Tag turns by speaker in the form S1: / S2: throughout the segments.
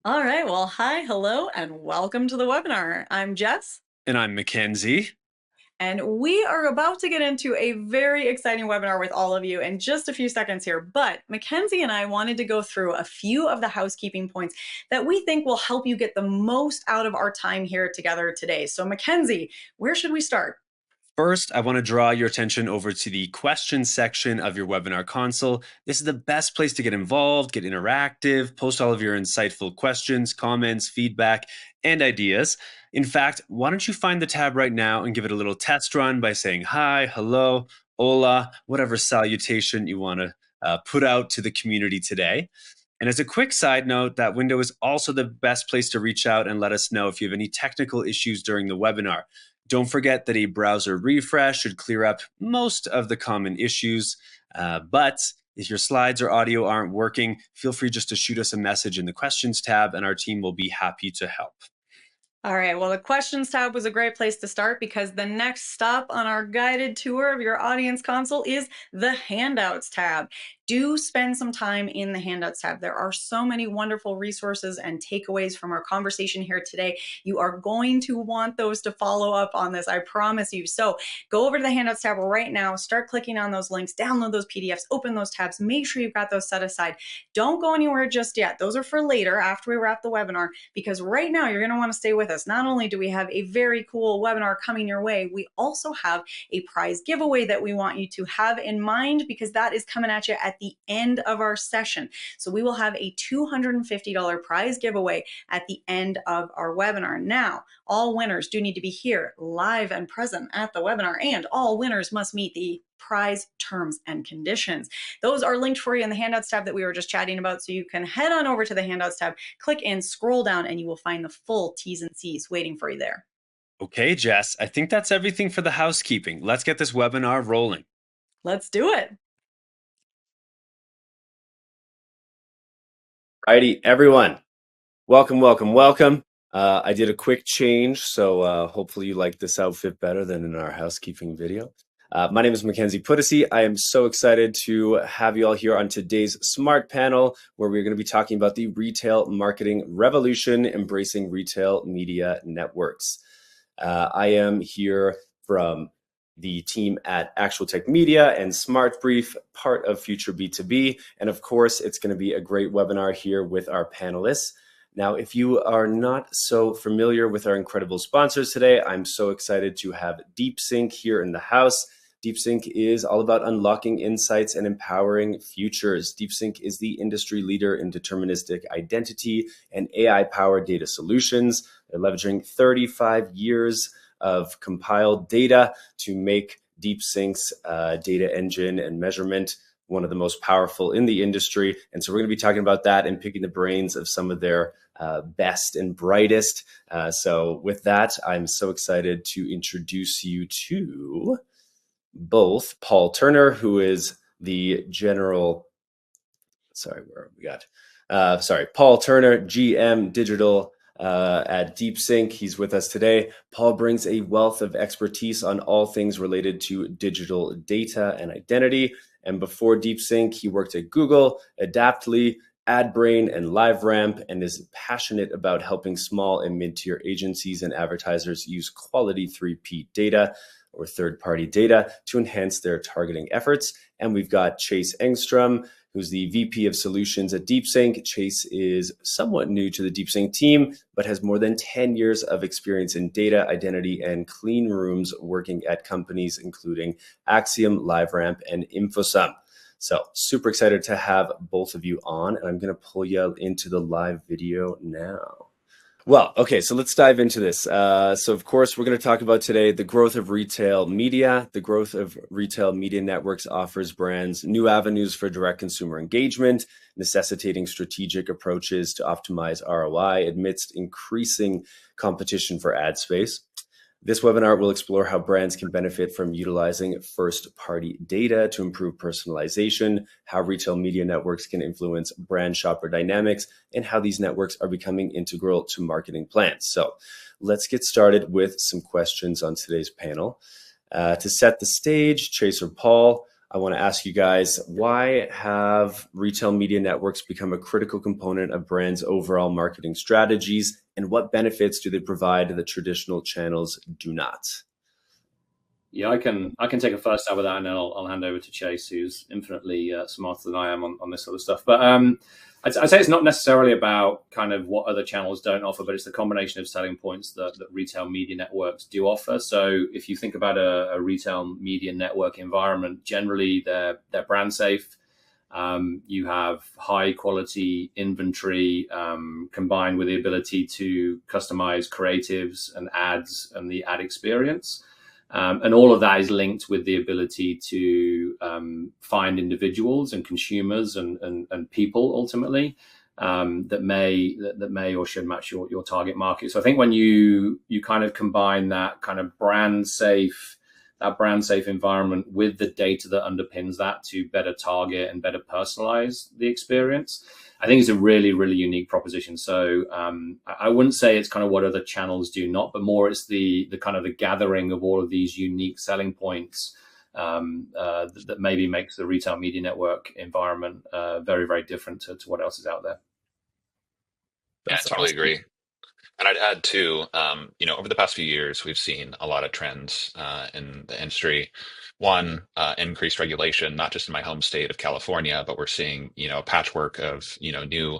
S1: All right. Well, hi, hello, and welcome to the webinar. I'm Jess,
S2: And I'm Mackenzie.
S1: and we are about to get into a very exciting webinar with all of you in just a few seconds here. But Mackenzie and I wanted to go through a few of the housekeeping points that we think will help you get the most out of our time here together today. So, Mackenzie, where should we start?
S2: First, I want to draw your attention over to the questions section of your webinar console. This is the best place to get involved, get interactive, post all of your insightful questions, comments, feedback, and ideas. In fact, why don't you find the tab right now and give it a little test run by saying hi, hello, hola, whatever salutation you want to put out to the community today. And as a quick side note, that window is also the best place to reach out and let us know if you have any technical issues during the webinar. Don't forget that a browser refresh should clear up most of the common issues. But if your slides or audio aren't working, feel free just to shoot us a message in the questions tab and our team will be happy to help.
S1: All right, well, the questions tab was a great place to start because the next stop on our guided tour of your audience console is the handouts tab. Do spend some time in the handouts tab. There are so many wonderful resources and takeaways from our conversation here today. You are going to want those to follow up on this, I promise you. So go over to the handouts tab right now, start clicking on those links, download those PDFs, open those tabs, make sure you've got those set aside. Don't go anywhere just yet. Those are for later after we wrap the webinar, because right now you're going to want to stay with us. Not only do we have a very cool webinar coming your way, we also have a prize giveaway that we want you to have in mind, because that is coming at you at the end of our session. So we will have a $250 prize giveaway at the end of our webinar. Now, all winners do need to be here live and present at the webinar, and all winners must meet the prize terms and conditions. Those are linked for you in the handouts tab that we were just chatting about. So you can head on over to the handouts tab, click and scroll down, and you will find the full T's and C's waiting for you there.
S2: Okay, Jess, I think that's everything for the housekeeping. Let's get this webinar rolling.
S1: Let's do it.
S3: Righty, everyone. Welcome, welcome, welcome. I did a quick change, so hopefully you like this outfit better than in our housekeeping video. My name is Mackenzie Puddesy. I am so excited to have you all here on today's Smart Panel, where we're going to be talking about the retail marketing revolution, embracing retail media networks. I am here from the team at Actual Tech Media and SmartBrief, part of Future B2B. And of course, it's going to be a great webinar here with our panelists. Now, if you are not so familiar with our incredible sponsors today, I'm so excited to have DeepSync here in the house. DeepSync is all about unlocking insights and empowering futures. DeepSync is the industry leader in deterministic identity and AI-powered data solutions. They're leveraging 35 years of compiled data to make DeepSync's data engine and measurement one of the most powerful in the industry. And so we're going to be talking about that and picking the brains of some of their best and brightest. So with that, I'm so excited to introduce you to both Paul Turner, who is the general, Paul Turner, GM Digital at DeepSync. He's with us today. Paul brings a wealth of expertise on all things related to digital data and identity. And before DeepSync, he worked at Google, Adaptly, AdBrain, and LiveRamp, and is passionate about helping small and mid-tier agencies and advertisers use quality 3P data or third-party data to enhance their targeting efforts. And we've got Chase Engstrom, who's the VP of Solutions at DeepSync. Chase is somewhat new to the DeepSync team, but has more than 10 years of experience in data, identity, and clean rooms working at companies including Acxiom, LiveRamp, and Infosum. So super excited to have both of you on, and I'm going to pull you into the live video now. Well, okay, so let's dive into this. So of course, we're going to talk about today the growth of retail media. The growth of retail media networks offers brands new avenues for direct consumer engagement, necessitating strategic approaches to optimize ROI amidst increasing competition for ad space. This webinar will explore how brands can benefit from utilizing first-party data to improve personalization, how retail media networks can influence brand shopper dynamics, and how these networks are becoming integral to marketing plans. So let's get started with some questions on today's panel. To set the stage, Chase or Paul, I want to ask you guys, why have retail media networks become a critical component of brands' overall marketing strategies, and what benefits do they provide that traditional channels do not?
S4: Yeah, I can take a first stab at that, and then I'll hand over to Chase, who's infinitely smarter than I am on this sort of stuff. But I'd say it's not necessarily about kind of what other channels don't offer, but it's the combination of selling points that retail media networks do offer. So if you think about a retail media network environment, generally they're brand safe. You have high quality inventory combined with the ability to customize creatives and ads and the ad experience. And all of that is linked with the ability to find individuals and consumers and people ultimately that may or should match your target market. So I think when you kind of combine that kind of brand safe environment with the data that underpins that to better target and better personalize the experience, I think it's a really, really unique proposition. So I wouldn't say it's kind of what other channels do not, but more it's the kind of the gathering of all of these unique selling points that maybe makes the retail media network environment very, very different to what else is out there.
S5: Yeah, I totally agree. And I'd add too, over the past few years, we've seen a lot of trends in the industry. One, increased regulation, not just in my home state of California, but we're seeing, a patchwork of, new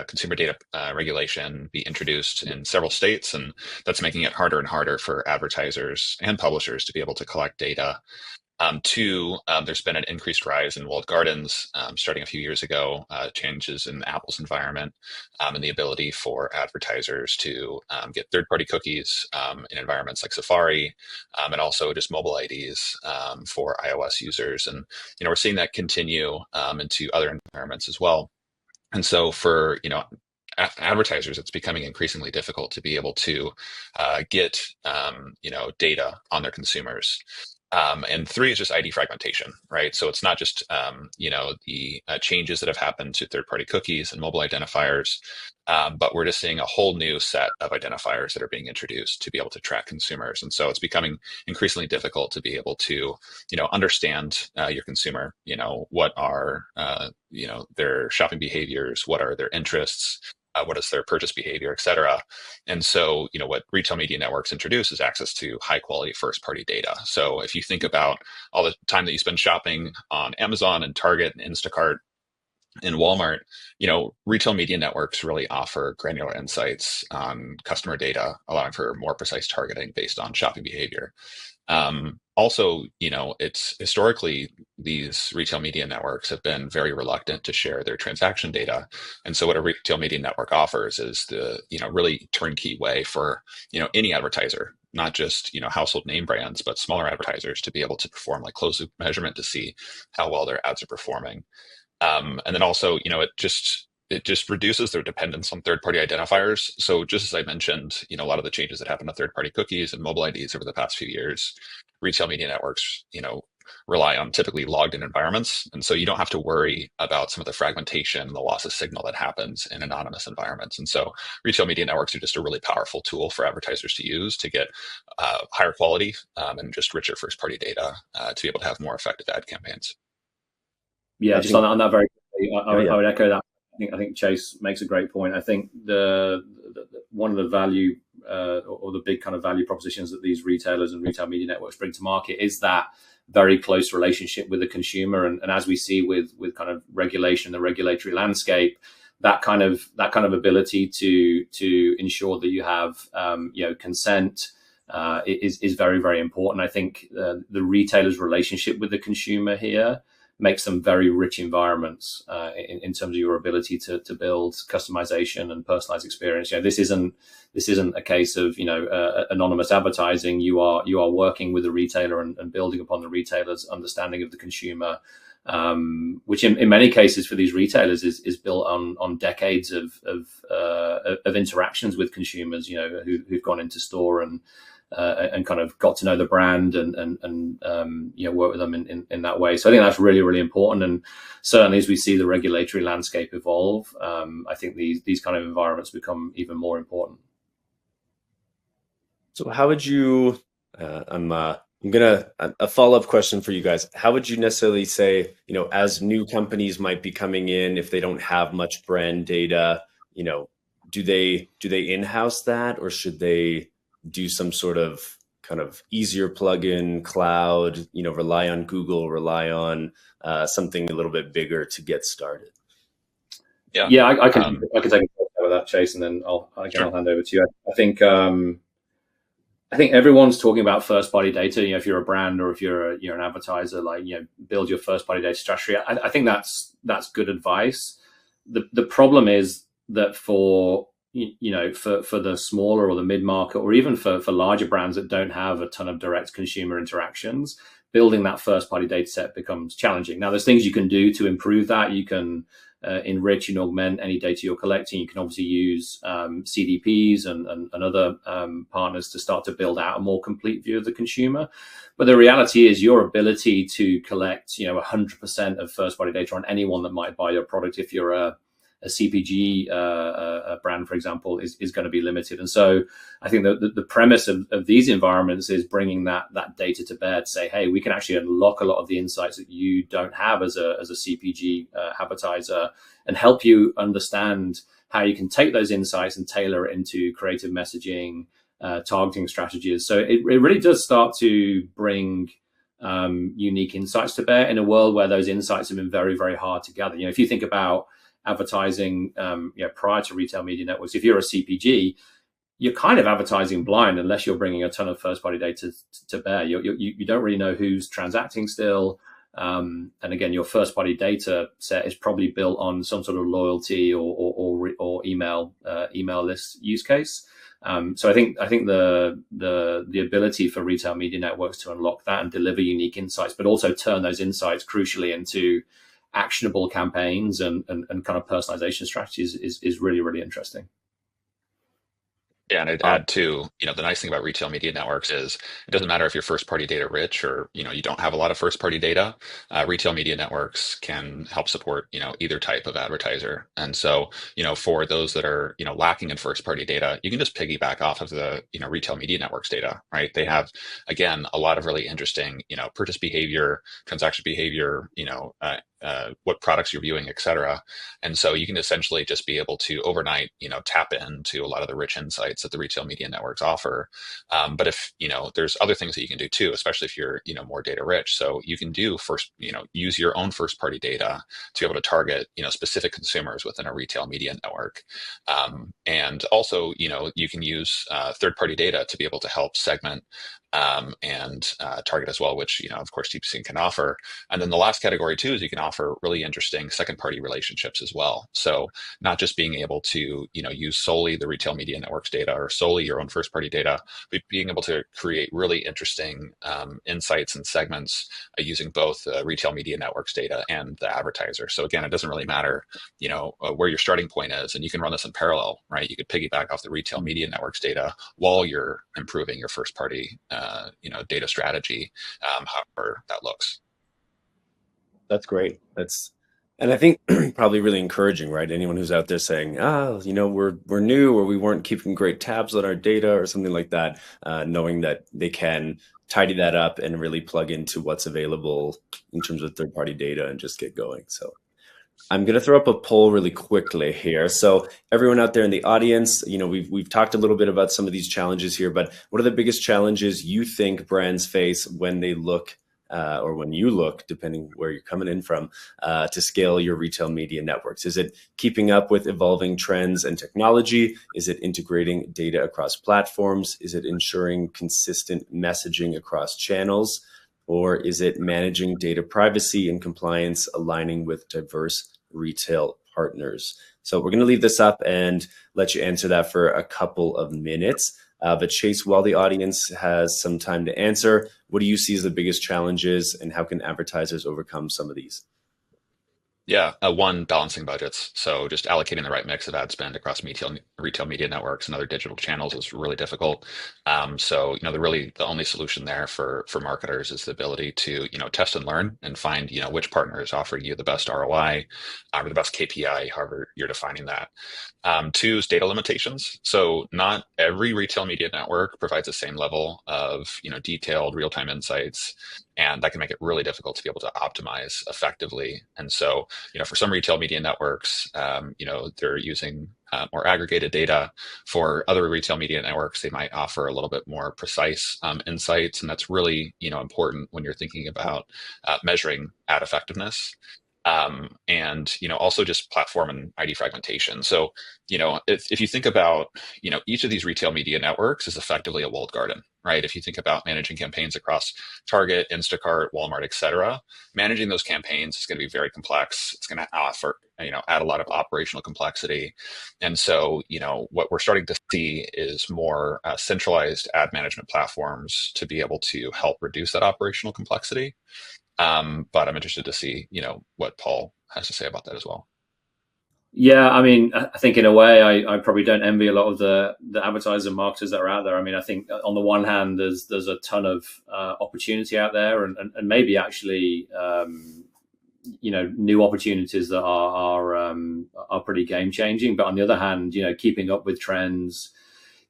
S5: consumer data regulation be introduced in several states. And that's making it harder and harder for advertisers and publishers to be able to collect data. Two, there's been an increased rise in walled gardens starting a few years ago, changes in Apple's environment and the ability for advertisers to get third-party cookies in environments like Safari and also just mobile IDs for iOS users. And, we're seeing that continue into other environments as well. And so for, advertisers, it's becoming increasingly difficult to be able to get, data on their consumers. And three is just ID fragmentation, right? So it's not just, the changes that have happened to third-party cookies and mobile identifiers, but we're just seeing a whole new set of identifiers that are being introduced to be able to track consumers. And so it's becoming increasingly difficult to be able to, understand your consumer, what are, their shopping behaviors, what are their interests, what is their purchase behavior, et cetera. And so, what retail media networks introduce is access to high quality first party data. So if you think about all the time that you spend shopping on Amazon and Target and Instacart and Walmart, retail media networks really offer granular insights on customer data, allowing for more precise targeting based on shopping behavior. Also, it's historically these retail media networks have been very reluctant to share their transaction data. And so what a retail media network offers is the, really turnkey way for, any advertiser, not just, household name brands, but smaller advertisers to be able to perform like closed loop measurement to see how well their ads are performing. And then also, it just reduces their dependence on third-party identifiers. So just as I mentioned, a lot of the changes that happened to third-party cookies and mobile IDs over the past few years, retail media networks, rely on typically logged-in environments. And so you don't have to worry about some of the fragmentation and the loss of signal that happens in anonymous environments. And so retail media networks are just a really powerful tool for advertisers to use to get higher quality and just richer first-party data to be able to have more effective ad campaigns.
S4: Yeah, just on that very quickly, I would echo that. I think Chase makes a great point. I think the one of the value or the big kind of value propositions that these retailers and retail media networks bring to market is that very close relationship with the consumer. And as we see with kind of regulation, the regulatory landscape, that kind of ability to ensure that you have consent is very, very important. I think the retailer's relationship with the consumer here makes them very rich environments in terms of your ability to build customization and personalized experience. This isn't a case of anonymous advertising. You are working with the retailer and building upon the retailer's understanding of the consumer, which in many cases for these retailers is built on decades of interactions with consumers, who've gone into store and kind of got to know the brand and work with them in that way. So I think that's really, really important. And certainly as we see the regulatory landscape evolve, I think these kind of environments become even more important.
S3: So how would you, I'm I'm gonna a follow-up question for you guys. How would you necessarily say, as new companies might be coming in, if they don't have much brand data, do they in-house that, or should they do some sort of kind of easier plugin cloud, rely on Google, rely on something a little bit bigger to get started?
S4: Yeah, I can take a shot with that, Chase, and then I'll hand over to you. I think everyone's talking about first-party data. If you're a brand or if you're an advertiser, build your first-party data strategy. I think that's good advice. The problem is that for the smaller or the mid-market, or even for larger brands that don't have a ton of direct consumer interactions, building that first-party data set becomes challenging. Now, there's things you can do to improve that. You can enrich and augment any data you're collecting. You can obviously use CDPs and other partners to start to build out a more complete view of the consumer. But the reality is your ability to collect 100% of first-party data on anyone that might buy your product, if you're a CPG brand, for example, is going to be limited. And so I think the premise of these environments is bringing that data to bear to say, hey, we can actually unlock a lot of the insights that you don't have as a CPG advertiser, and help you understand how you can take those insights and tailor it into creative messaging, targeting strategies. So it really does start to bring unique insights to bear in a world where those insights have been very, very hard to gather. If you think about advertising prior to retail media networks, if you're a CPG, you're kind of advertising blind unless you're bringing a ton of first-party data to bear. You don't really know who's transacting still. And again, your first-party data set is probably built on some sort of loyalty or email list use case. So I think the ability for retail media networks to unlock that and deliver unique insights, but also turn those insights crucially into actionable campaigns and kind of personalization strategies is really, really interesting.
S5: Yeah, and I'd add too, the nice thing about retail media networks is it doesn't matter if you're first party data rich or, you don't have a lot of first party data. Retail media networks can help support, either type of advertiser. And so, for those that are, lacking in first party data, you can just piggyback off of the, retail media networks data, right? They have, again, a lot of really interesting, purchase behavior, transaction behavior, what products you're viewing, et cetera. And so you can essentially just be able to overnight, tap into a lot of the rich insights that the retail media networks offer. But if, there's other things that you can do too, especially if you're, more data rich. So you can do use your own first party data to be able to target, specific consumers within a retail media network. And also, you can use third party data to be able to help segment and target as well, which, of course, DeepSync can offer. And then the last category too is you can offer really interesting second party relationships as well. So not just being able to, use solely the retail media networks data or solely your own first party data, but being able to create really interesting insights and segments using both retail media networks data and the advertiser. So again, it doesn't really matter, where your starting point is, and you can run this in parallel, right? You could piggyback off the retail media networks data while you're improving your first party data strategy, however that looks.
S3: That's great. And I think probably really encouraging, right? Anyone who's out there saying, we're new, or we weren't keeping great tabs on our data or something like that, knowing that they can tidy that up and really plug into what's available in terms of third-party data and just get going. So I'm going to throw up a poll really quickly here. So everyone out there in the audience, we've talked a little bit about some of these challenges here, but what are the biggest challenges you think brands face when they look or when you look, depending where you're coming in from, to scale your retail media networks? Is it keeping up with evolving trends and technology? Is it integrating data across platforms? Is it ensuring consistent messaging across channels? Or is it managing data privacy and compliance, aligning with diverse retail partners? So we're going to leave this up and let you answer that for a couple of minutes. But Chase, while the audience has some time to answer, what do you see as the biggest challenges, and how can advertisers overcome some of these?
S5: Yeah, one, balancing budgets. So just allocating the right mix of ad spend across retail media networks and other digital channels is really difficult. So the only solution there for marketers is the ability to test and learn and find which partner is offering you the best ROI or the best KPI, however you're defining that. Two is data limitations. So not every retail media network provides the same level of detailed real-time insights, and that can make it really difficult to be able to optimize effectively. And so for some retail media networks, they're using more aggregated data. For other retail media networks, they might offer a little bit more precise insights, and that's really important when you're thinking about measuring ad effectiveness. And also just platform and ID fragmentation. So if you think about each of these retail media networks is effectively a walled garden, right? If you think about managing campaigns across Target, Instacart, Walmart, et cetera, managing those campaigns is going to be very complex. It's going to add a lot of operational complexity. And so what we're starting to see is more centralized ad management platforms to be able to help reduce that operational complexity. But I'm interested to see, what Paul has to say about that as well.
S4: Yeah, I mean, I think in a way, I probably don't envy a lot of the advertisers and marketers that are out there. I mean, I think on the one hand, there's a ton of opportunity out there, and maybe actually, new opportunities that are pretty game changing. But on the other hand, keeping up with trends,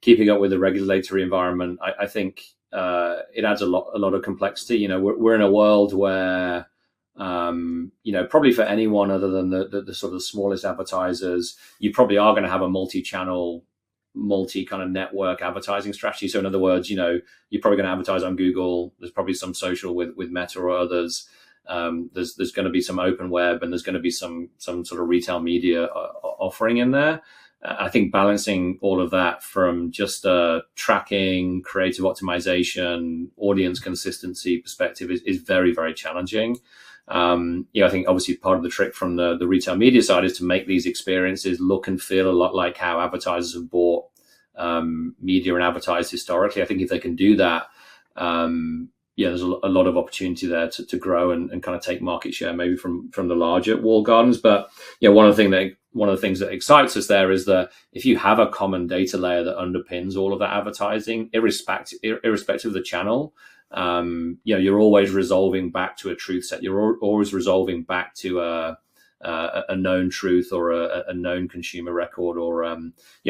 S4: keeping up with the regulatory environment, I think it adds a lot of complexity. We're in a world where probably for anyone other than the sort of smallest advertisers, you probably are going to have a multi-channel, multi kind of network advertising strategy. So in other words, you're probably going to advertise on Google. There's probably some social with Meta or others. There's going to be some open web, and there's going to be some sort of retail media offering in there. I think balancing all of that from just a tracking, creative optimization, audience consistency perspective is very, very challenging. I think obviously part of the trick from the retail media side is to make these experiences look and feel a lot like how advertisers have bought media and advertised historically. I think if they can do that, there's a lot of opportunity there to grow and kind of take market share maybe from the larger walled gardens. But one of the things that excites us there is that if you have a common data layer that underpins all of that advertising, irrespective of the channel, you're always resolving back to a truth set. You're always resolving back to a known truth or a known consumer record, or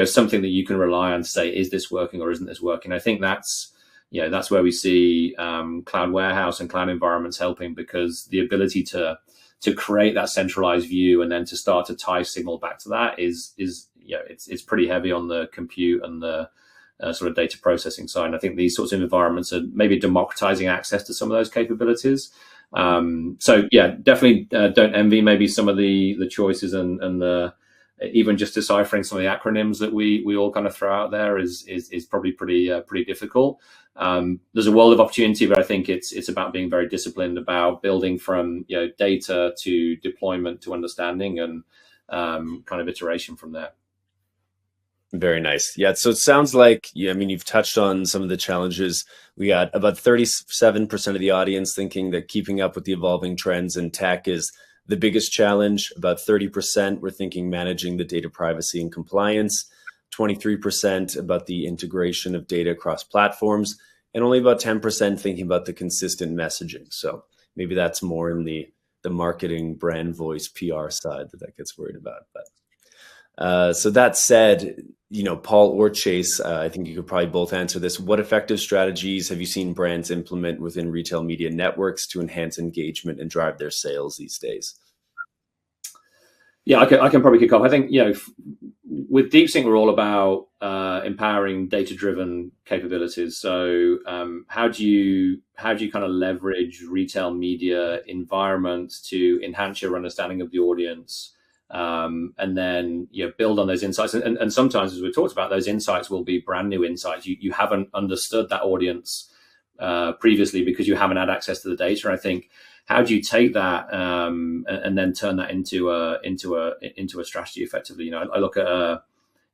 S4: something that you can rely on to say, is this working or isn't this working? I think that's where we see cloud warehouse and cloud environments helping, because the ability to create that centralized view and then to start to tie signal back to that is it's pretty heavy on the compute and the sort of data processing side. And I think these sorts of environments are maybe democratizing access to some of those capabilities. So yeah, definitely don't envy maybe some of the choices and the even just deciphering some of the acronyms that we all kind of throw out there is probably pretty difficult. There's a world of opportunity, but I think it's about being very disciplined about building from data to deployment to understanding and kind of iteration from there.
S3: Very nice. Yeah. So it sounds like, you've touched on some of the challenges. We got about 37% of the audience thinking that keeping up with the evolving trends in tech is the biggest challenge. About 30% were thinking managing the data privacy and compliance, 23% about the integration of data across platforms, and only about 10% thinking about the consistent messaging. So maybe that's more in the marketing, brand voice, PR side that gets worried about. But so that said, Paul or Chase, I think you could probably both answer this. What effective strategies have you seen brands implement within retail media networks to enhance engagement and drive their sales these days?
S4: Yeah, I can probably kick off. I think, with DeepSync, we're all about empowering data-driven capabilities. So how do you kind of leverage retail media environments to enhance your understanding of the audience? And then build on those insights. And sometimes, as we talked about, those insights will be brand new insights. You haven't understood that audience previously because you haven't had access to the data. And I think, how do you take that and then turn that into a strategy effectively? I look at a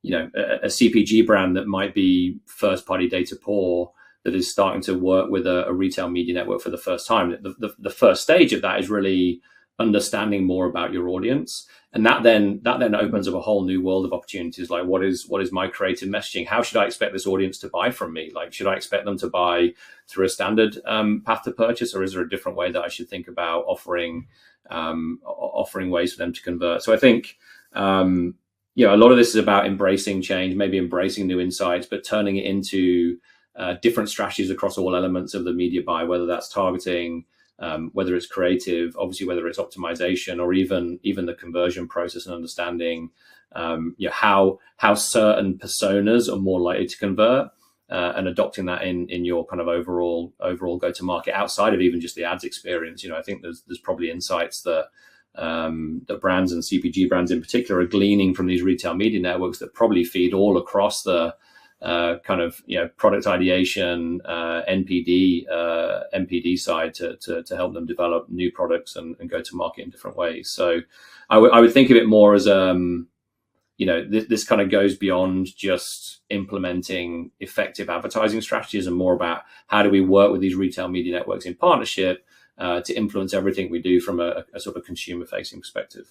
S4: CPG brand that might be first party data poor, that is starting to work with a retail media network for the first time. The first stage of that is really understanding more about your audience. And that then opens up a whole new world of opportunities. Like, what is my creative messaging? How should I expect this audience to buy from me? Like, should I expect them to buy through a standard path to purchase, or is there a different way that I should think about offering ways for them to convert? So I think a lot of this is about embracing change, maybe embracing new insights, but turning it into different strategies across all elements of the media buy, whether that's targeting, whether it's creative, obviously whether it's optimization, or even the conversion process, and understanding how certain personas are more likely to convert, and adopting that in your kind of overall go to market outside of even just the ads experience. I think there's probably insights that brands and CPG brands in particular are gleaning from these retail media networks that probably feed all across the kind of product ideation, NPD side to help them develop new products and go to market in different ways. So I would think of it more as this kind of goes beyond just implementing effective advertising strategies, and more about how do we work with these retail media networks in partnership to influence everything we do from a sort of consumer-facing perspective.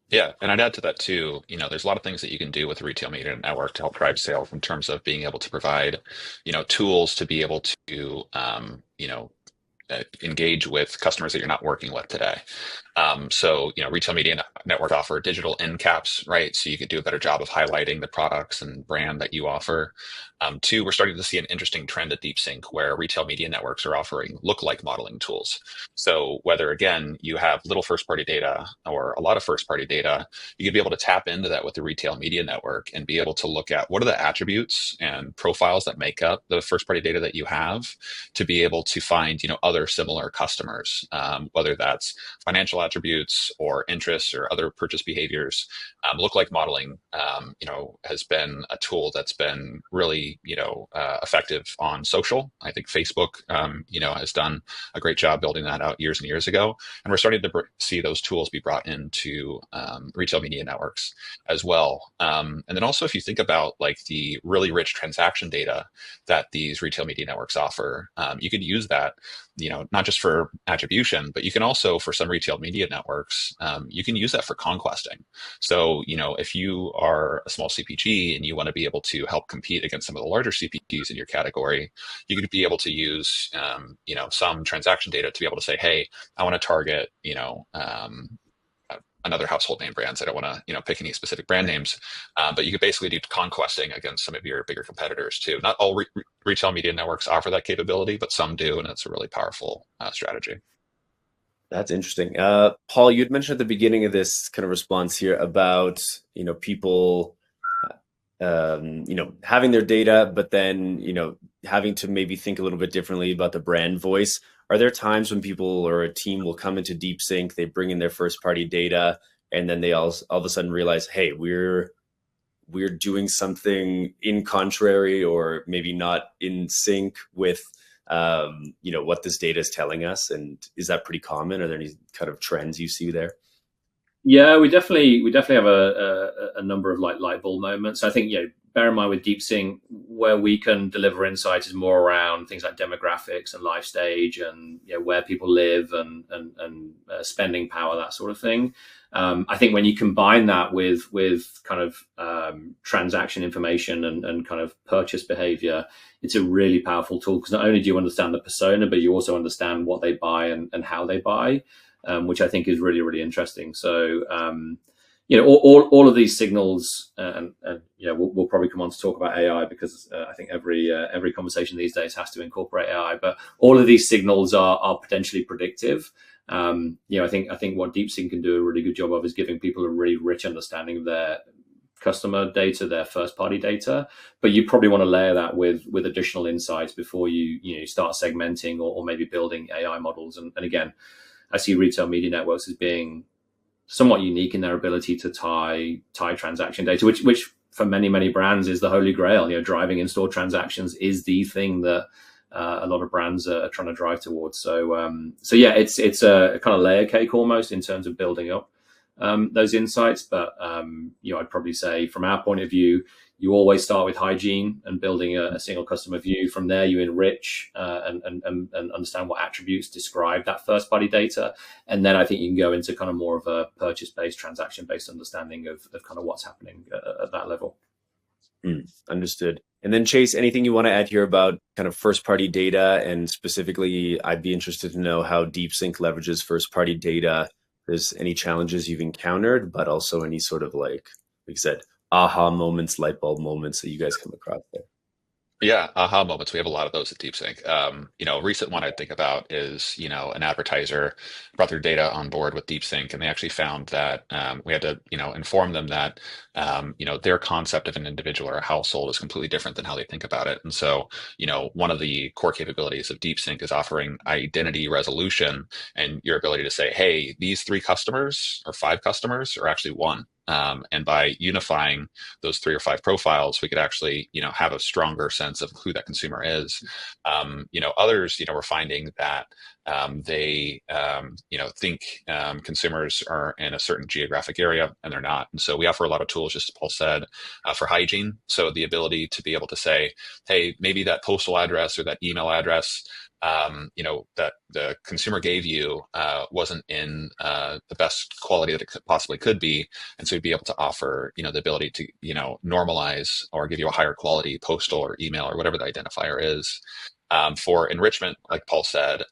S5: Yeah, and I'd add to that too, there's a lot of things that you can do with a retail media network to help drive sales, in terms of being able to provide, tools to be able to, engage with customers that you're not working with today. So, retail media network offer digital end caps, right? So you could do a better job of highlighting the products and brand that you offer. Two, we're starting to see an interesting trend at DeepSync where retail media networks are offering lookalike modeling tools. So whether, again, you have little first-party data or a lot of first-party data, you could be able to tap into that with the retail media network and be able to look at what are the attributes and profiles that make up the first-party data that you have, to be able to find, other similar customers, whether that's financial attributes or interests or other purchase behaviors. Lookalike modeling, has been a tool that's been really, effective on social. I think Facebook, has done a great job building that out years and years ago. And we're starting to see those tools be brought into retail media networks as well. And then also, if you think about like the really rich transaction data that these retail media networks offer, you could use that, not just for attribution, but you can also, for some retail media networks, you can use that for conquesting. So, if you are a small CPG and you want to be able to help compete against some of the larger CPGs in your category, you could be able to use, some transaction data to be able to say, hey, I want to target, another household name brands. I don't want to, pick any specific brand names, but you could basically do conquesting against some of your bigger competitors too. Not all retail media networks offer that capability, but some do, and it's a really powerful strategy.
S3: That's interesting. Paul, you'd mentioned at the beginning of this kind of response here about, people, having their data, but then, having to maybe think a little bit differently about the brand voice. Are there times when people or a team will come into DeepSync, they bring in their first party data, and then they all of a sudden realize, hey, we're doing something in contrary, or maybe not in sync with what this data is telling us? And is that pretty common? Are there any kind of trends you see there?
S4: Yeah, we definitely have a number of light bulb moments. I think, bear in mind with DeepSync, where we can deliver insights is more around things like demographics and life stage, and where people live and spending power, that sort of thing. I think when you combine that with kind of transaction information and kind of purchase behavior, it's a really powerful tool, because not only do you understand the persona, but you also understand what they buy and how they buy, which I think is really, really interesting. So, all of these signals, and we'll probably come on to talk about AI, because I think every conversation these days has to incorporate AI. But all of these signals are potentially predictive. I think what DeepSync can do a really good job of is giving people a really rich understanding of their customer data, their first party data. But you probably want to layer that with additional insights before you start segmenting or maybe building AI models. And again, I see retail media networks as being somewhat unique in their ability to tie transaction data, which for many brands is the holy grail. Driving in-store transactions is the thing that a lot of brands are trying to drive towards. So yeah, it's a kind of layer cake almost in terms of building up those insights. But I'd probably say from our point of view, You always start with hygiene and building a single customer view. From there, you enrich and understand what attributes describe that first-party data. And then I think you can go into kind of more of a purchase-based, transaction-based understanding of kind of what's happening at that level.
S3: Understood. And then Chase, anything you want to add here about kind of first-party data? And specifically, I'd be interested to know how DeepSync leverages first-party data. There's any challenges you've encountered, but also any sort of like you said, aha moments, light bulb moments that you guys come across there.
S5: Yeah, aha moments. We have a lot of those at DeepSync. A recent one I think about is, an advertiser brought their data on board with DeepSync, and they actually found that we had to, inform them that, their concept of an individual or a household is completely different than how they think about it. And so, one of the core capabilities of DeepSync is offering identity resolution and your ability to say, hey, these 3 customers or 5 customers are actually one. And by unifying those 3 or 5 profiles, we could actually, have a stronger sense of who that consumer is. Others, we're finding that they, think consumers are in a certain geographic area and they're not. And so we offer a lot of tools, just as Paul said, for hygiene. So the ability to be able to say, hey, maybe that postal address or that email address that the consumer gave you wasn't in the best quality that it possibly could be. And so you'd be able to offer, the ability to, normalize or give you a higher quality postal or email or whatever the identifier is. For enrichment, like Paul said,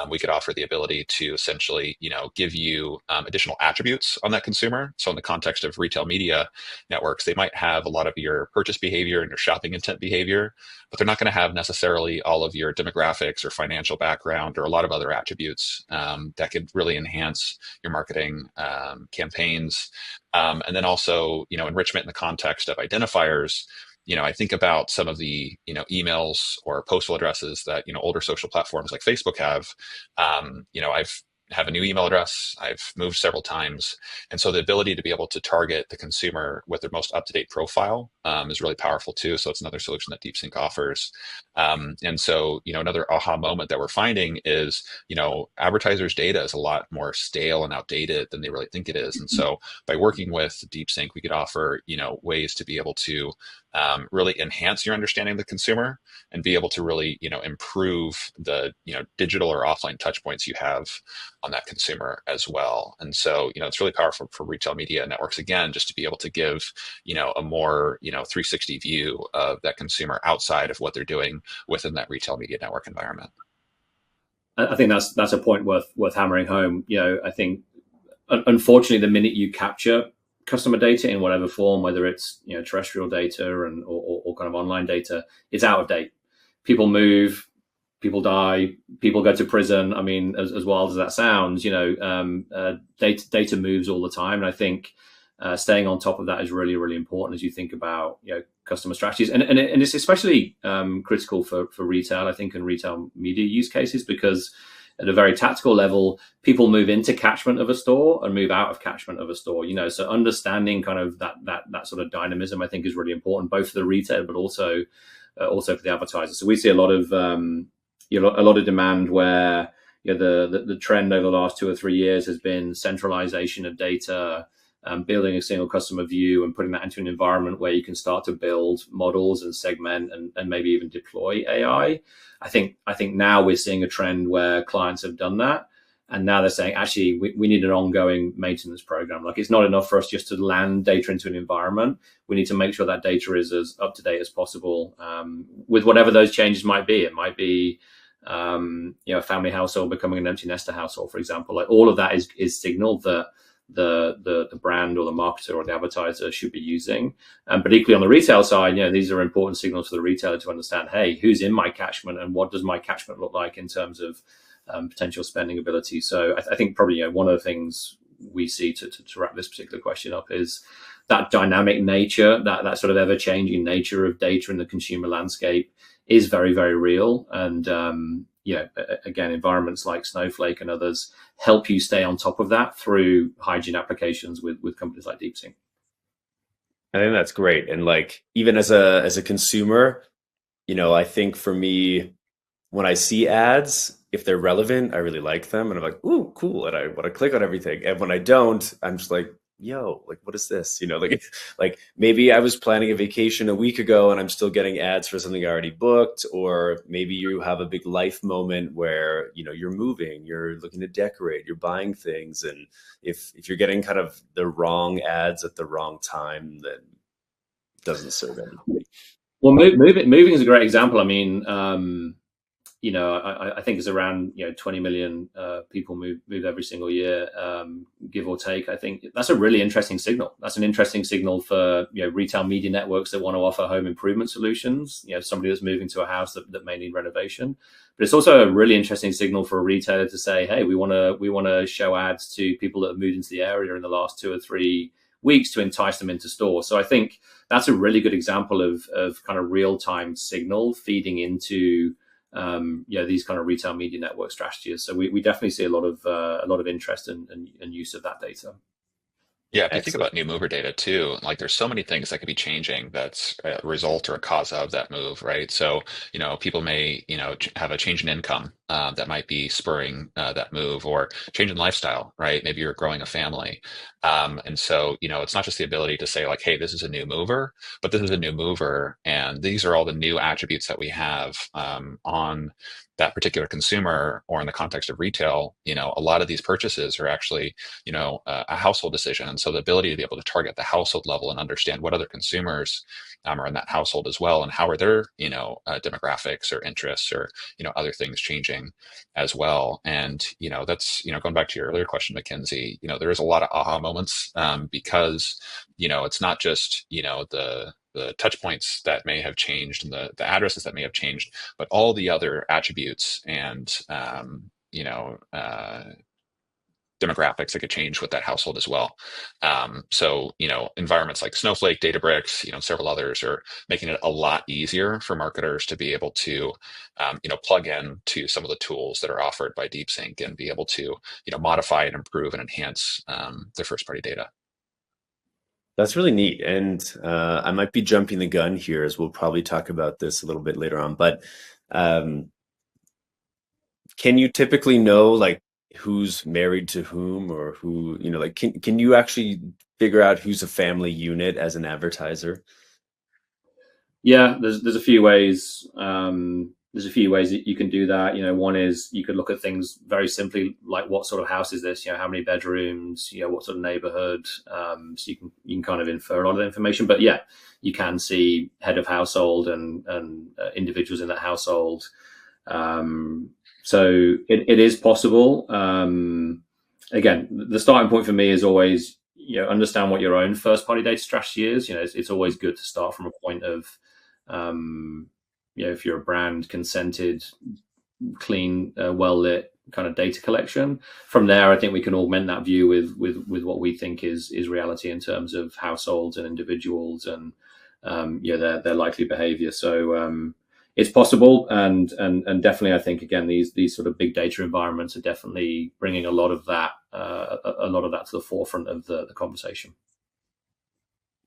S5: we could offer the ability to essentially, give you additional attributes on that consumer. So in the context of retail media networks, they might have a lot of your purchase behavior and your shopping intent behavior, but they're not going to have necessarily all of your demographics or financial background or a lot of other attributes that could really enhance your marketing campaigns. And then also, enrichment in the context of identifiers. I think about some of the, emails or postal addresses that, older social platforms like Facebook have. I've have a new email address. I've moved several times. And so the ability to be able to target the consumer with their most up-to-date profile is really powerful too. So it's another solution that DeepSync offers. And so, another aha moment that we're finding is, advertisers' data is a lot more stale and outdated than they really think it is. And so by working with DeepSync, we could offer, ways to be able to really enhance your understanding of the consumer and be able to really, improve the, digital or offline touch points you have on that consumer as well. And so, it's really powerful for retail media networks, again, just to be able to give, a more, 360 view of that consumer outside of what they're doing within that retail media network environment.
S4: I think that's a point worth hammering home. I think, unfortunately, the minute you capture customer data in whatever form, whether it's terrestrial data or kind of online data, it's out of date. People move, people die, people go to prison. I mean, as wild as that sounds, data moves all the time, and I think staying on top of that is really, really important as you think about customer strategies, and it's especially critical for retail, I think, and retail media use cases, because at a very tactical level, people move into catchment of a store and move out of catchment of a store. So understanding kind of that sort of dynamism, I think, is really important, both for the retailer but also for the advertiser. So we see a lot of demand where the trend over the last 2 or 3 years has been centralization of data, building a single customer view and putting that into an environment where you can start to build models and segment and maybe even deploy AI. I think now we're seeing a trend where clients have done that, and now they're saying, actually, we need an ongoing maintenance program. Like, it's not enough for us just to land data into an environment. We need to make sure that data is as up to date as possible, with whatever those changes might be. It might be a family household becoming an empty nester household, for example. Like, all of that is signal that the brand or the marketer or the advertiser should be using. But equally on the retail side, these are important signals for the retailer to understand, hey, who's in my catchment and what does my catchment look like in terms of potential spending ability. So I think probably one of the things we see to wrap this particular question up is that dynamic nature, that sort of ever-changing nature of data in the consumer landscape is very, very real. And again, environments like Snowflake and others help you stay on top of that through hygiene applications with companies like DeepSync.
S3: I think that's great. And like, even as a consumer, I think for me, when I see ads, if they're relevant, I really like them. And I'm like, ooh, cool. And I want to click on everything. And when I don't, I'm just like, yo, like, what is this? Like maybe I was planning a vacation a week ago and I'm still getting ads for something I already booked. Or maybe you have a big life moment where, you're moving, you're looking to decorate, you're buying things. And if you're getting kind of the wrong ads at the wrong time, then it doesn't serve anybody.
S4: Well, moving is a great example. I mean, I think it's around 20 million people move every single year, give or take. I think that's a really interesting signal. That's an interesting signal for retail media networks that want to offer home improvement solutions. Somebody that's moving to a house that may need renovation. But it's also a really interesting signal for a retailer to say, hey, we want to show ads to people that have moved into the area in the last 2 or 3 weeks to entice them into store. So I think that's a really good example of kind of real-time signal feeding into these kind of retail media network strategies. So we definitely see a lot of interest and use of that data.
S5: Yeah, if you think about new mover data too, like there's so many things that could be changing that's a result or a cause of that move, right? So, people may, have a change in income that might be spurring that move, or change in lifestyle, right? Maybe you're growing a family. And so, it's not just the ability to say like, hey, this is a new mover, but this is a new mover. And these are all the new attributes that we have on that particular consumer, or in the context of retail. A lot of these purchases are actually, a household decision. And so the ability to be able to target the household level and understand what other consumers are in that household as well, and how are their, demographics or interests or, other things changing as well. And, that's, going back to your earlier question, Mackenzie, there is a lot of aha moments because, it's not just, the touch points that may have changed and the addresses that may have changed, but all the other attributes and, demographics that could change with that household as well. So, environments like Snowflake, Databricks, several others are making it a lot easier for marketers to be able to, plug in to some of the tools that are offered by DeepSync and be able to, modify and improve and enhance their first party data.
S3: That's really neat. And I might be jumping the gun here, as we'll probably talk about this a little bit later on. But can you typically know like who's married to whom, or who, like can you actually figure out who's a family unit as an advertiser?
S4: Yeah, there's a few ways. There's a few ways that you can do that. One is you could look at things very simply, like what sort of house is this? How many bedrooms? What sort of neighborhood? So you can kind of infer a lot of information. But yeah, you can see head of household and individuals in that household. So it is possible. Again, the starting point for me is always understand what your own first party data strategy is. It's always good to start from a point of if you're a brand, consented, clean, well lit kind of data collection. From there, I think we can augment that view with what we think is reality in terms of households and individuals and their likely behavior. So it's possible, and definitely I think again these sort of big data environments are definitely bringing a lot of that to the forefront of the conversation.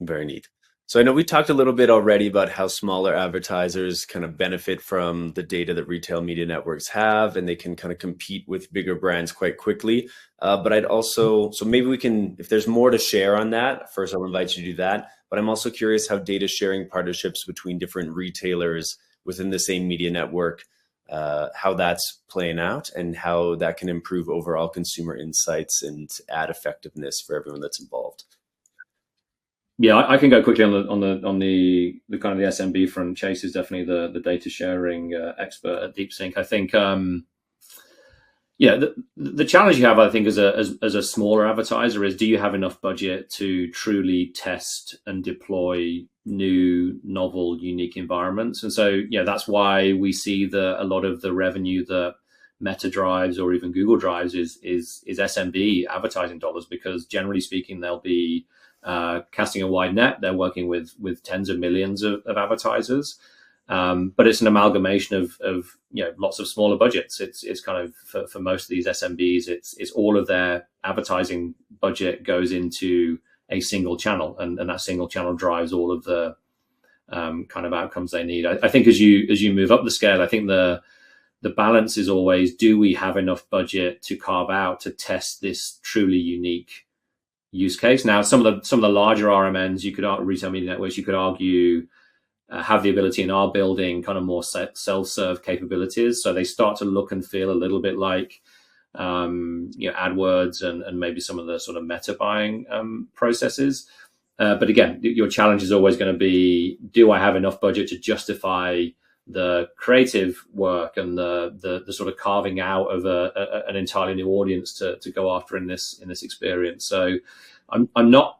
S3: Very neat. So I know we talked a little bit already about how smaller advertisers kind of benefit from the data that retail media networks have, and they can kind of compete with bigger brands quite quickly. But I'd also, so maybe we can, if there's more to share on that, first I'll invite you to do that. But I'm also curious how data sharing partnerships between different retailers within the same media network, how that's playing out and how that can improve overall consumer insights and ad effectiveness for everyone that's involved.
S4: Yeah, I can go quickly on the kind of the SMB front. Chase is definitely the data sharing expert at DeepSync. I think, the challenge you have, I think, as a smaller advertiser is, do you have enough budget to truly test and deploy new, novel, unique environments? And so, that's why we see a lot of the revenue that Meta drives or even Google drives is SMB advertising dollars, because generally speaking, they'll be casting a wide net. They're working with tens of millions of advertisers, but it's an amalgamation of lots of smaller budgets. It's kind of for most of these SMBs, it's all of their advertising budget goes into a single channel, and that single channel drives all of the kind of outcomes they need. I think as you move up the scale, I think the balance is always, do we have enough budget to carve out to test this truly unique use case. Now, some of the larger RMNs, retail media networks, you could argue have the ability and are building kind of more self-serve capabilities. So they start to look and feel a little bit like AdWords and maybe some of the sort of meta buying processes. But again, your challenge is always going to be, do I have enough budget to justify the creative work and the sort of carving out of an entirely new audience to go after in this experience? So I'm not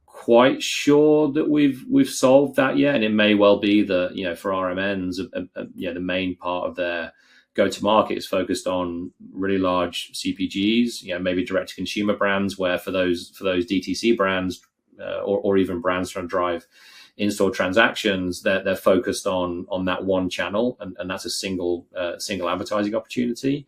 S4: quite sure that we've solved that yet, and it may well be that for RMNs, the main part of their go-to-market is focused on really large CPGs, maybe direct-to-consumer brands, where for those DTC brands or even brands trying to drive in-store transactions, they're focused on that one channel, and that's a single advertising opportunity.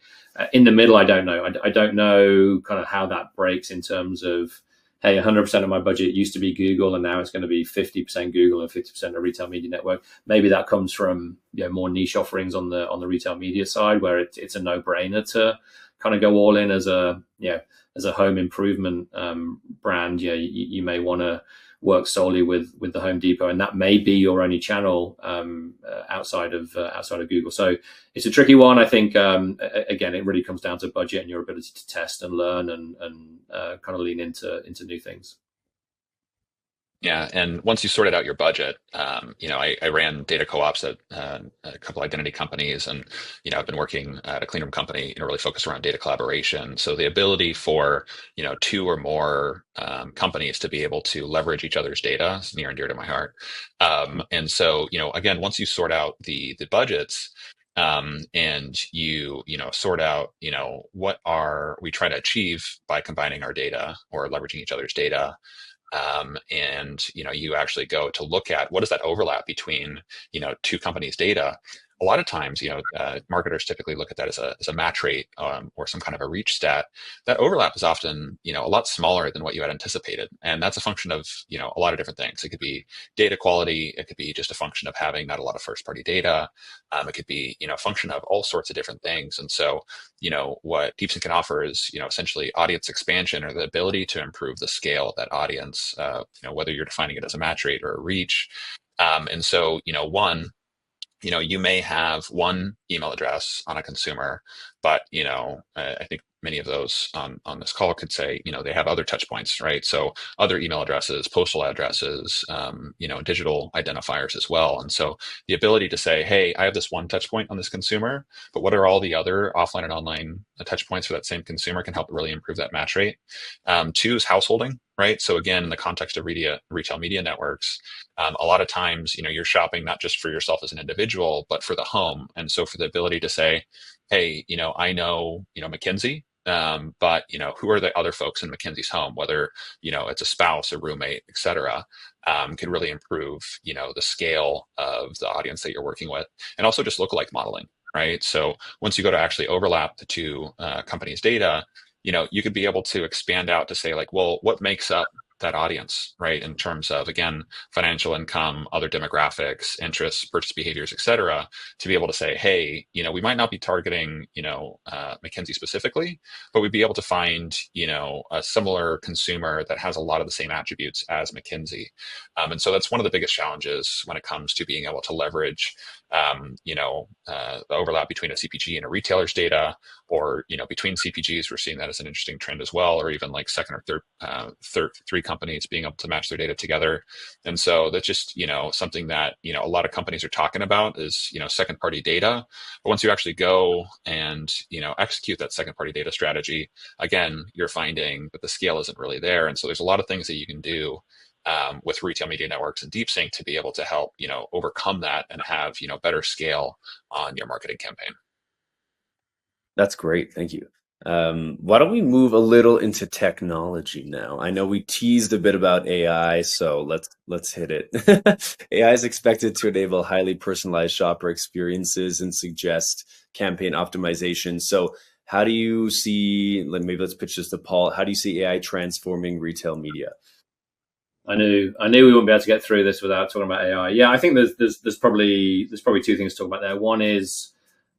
S4: In the middle, I don't know. I don't know kind of how that breaks in terms of, hey, 100% of my budget used to be Google, and now it's going to be 50% Google and 50% a retail media network. Maybe that comes from more niche offerings on the retail media side, where it's a no-brainer to kind of go all in as a home improvement brand. You may want to work solely with the Home Depot, and that may be your only channel outside of Google. So it's a tricky one. I think again, it really comes down to budget and your ability to test and learn and kind of lean into new things.
S5: Yeah, and once you sorted out your budget, I ran data co-ops at a couple identity companies, and I've been working at a clean room company, really focused around data collaboration. So the ability for two or more companies to be able to leverage each other's data is near and dear to my heart. And so again, once you sort out the budgets, and you sort out what are we trying to achieve by combining our data or leveraging each other's data. And you actually go to look at what is that overlap between two companies' data. A lot of times, marketers typically look at that as a match rate or some kind of a reach stat. That overlap is often a lot smaller than what you had anticipated, and that's a function of a lot of different things. It could be data quality. It could be just a function of having not a lot of first-party data. It could be a function of all sorts of different things. And so what DeepSync can offer is essentially audience expansion, or the ability to improve the scale of that audience. Whether you're defining it as a match rate or a reach. And so you may have one email address on a consumer, but I think many of those on this call could say they have other touch points, right? So other email addresses, postal addresses, digital identifiers as well. And so the ability to say, hey, I have this one touch point on this consumer, but what are all the other offline and online touch points for that same consumer can help really improve that match rate. Two is householding. Right. So again, in the context of retail media networks, a lot of times, you're shopping not just for yourself as an individual, but for the home. And so for the ability to say, hey, I know, McKinsey, but who are the other folks in McKinsey's home, whether, it's a spouse, a roommate, et cetera, can really improve, the scale of the audience that you're working with, and also just lookalike modeling. Right. So once you go to actually overlap the two companies' data, you could be able to expand out to say, like, well, what makes up that audience, right? In terms of, again, financial income, other demographics, interests, purchase behaviors, et cetera, to be able to say, hey, we might not be targeting, McKinsey specifically, but we'd be able to find, a similar consumer that has a lot of the same attributes as McKinsey. And so that's one of the biggest challenges when it comes to being able to leverage, the overlap between a CPG and a retailer's data, or, between CPGs. We're seeing that as an interesting trend as well, or even like second or three companies being able to match their data together. And so that's just, something that, a lot of companies are talking about is, second party data. But once you actually go and, execute that second party data strategy, again, you're finding that the scale isn't really there. And so there's a lot of things that you can do with retail media networks and DeepSync to be able to help, overcome that and have, better scale on your marketing campaign.
S3: That's great. Thank you. Why don't we move a little into technology now? I know we teased a bit about AI, so let's hit it. AI is expected to enable highly personalized shopper experiences and suggest campaign optimization. So how do you see, maybe let's pitch this to Paul, how do you see AI transforming retail media?
S4: I knew we wouldn't be able to get through this without talking about AI. Yeah, I think there's probably two things to talk about there. One is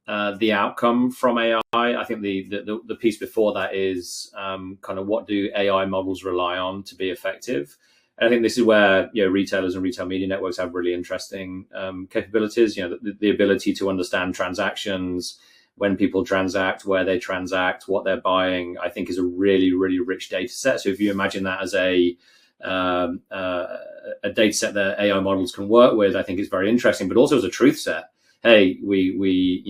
S4: the outcome from AI. I think the piece before that is kind of what do AI models rely on to be effective. And I think this is where retailers and retail media networks have really interesting capabilities. The ability to understand transactions, when people transact, where they transact, what they're buying, I think is a really, really rich data set. So if you imagine that as a data set that AI models can work with, I think it's very interesting, but also as a truth set. Hey, we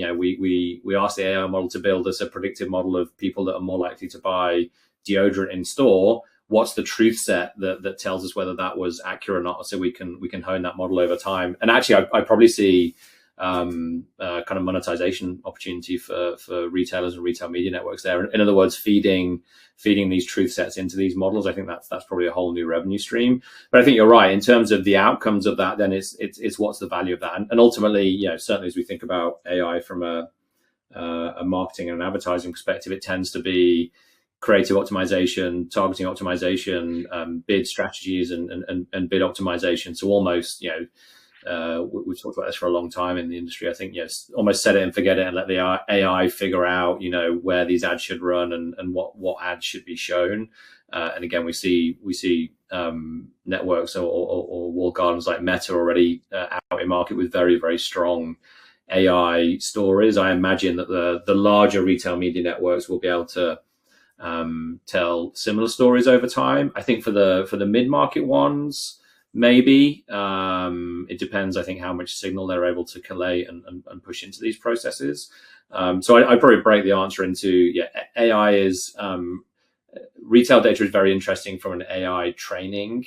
S4: asked the AI model to build us a predictive model of people that are more likely to buy deodorant in store. What's the truth set that tells us whether that was accurate or not? So we can hone that model over time. And actually, I probably see kind of monetization opportunity for retailers and retail media networks there. In other words, feeding these truth sets into these models. I think that's probably a whole new revenue stream. But I think you're right in terms of the outcomes of that. Then it's what's the value of that, and ultimately, certainly as we think about AI from a marketing and an advertising perspective, it tends to be creative optimization, targeting optimization, bid strategies, and bid optimization. So almost, we've talked about this for a long time in the industry. I think, almost set it and forget it and let the AI figure out, where these ads should run and what ads should be shown. And again, we see networks or walled gardens like Meta already out in market with very, very strong AI stories. I imagine that the larger retail media networks will be able to tell similar stories over time. I think for the mid-market ones, maybe it depends. I think how much signal they're able to collate and push into these processes. So I'd probably break the answer into AI is retail data is very interesting from an AI training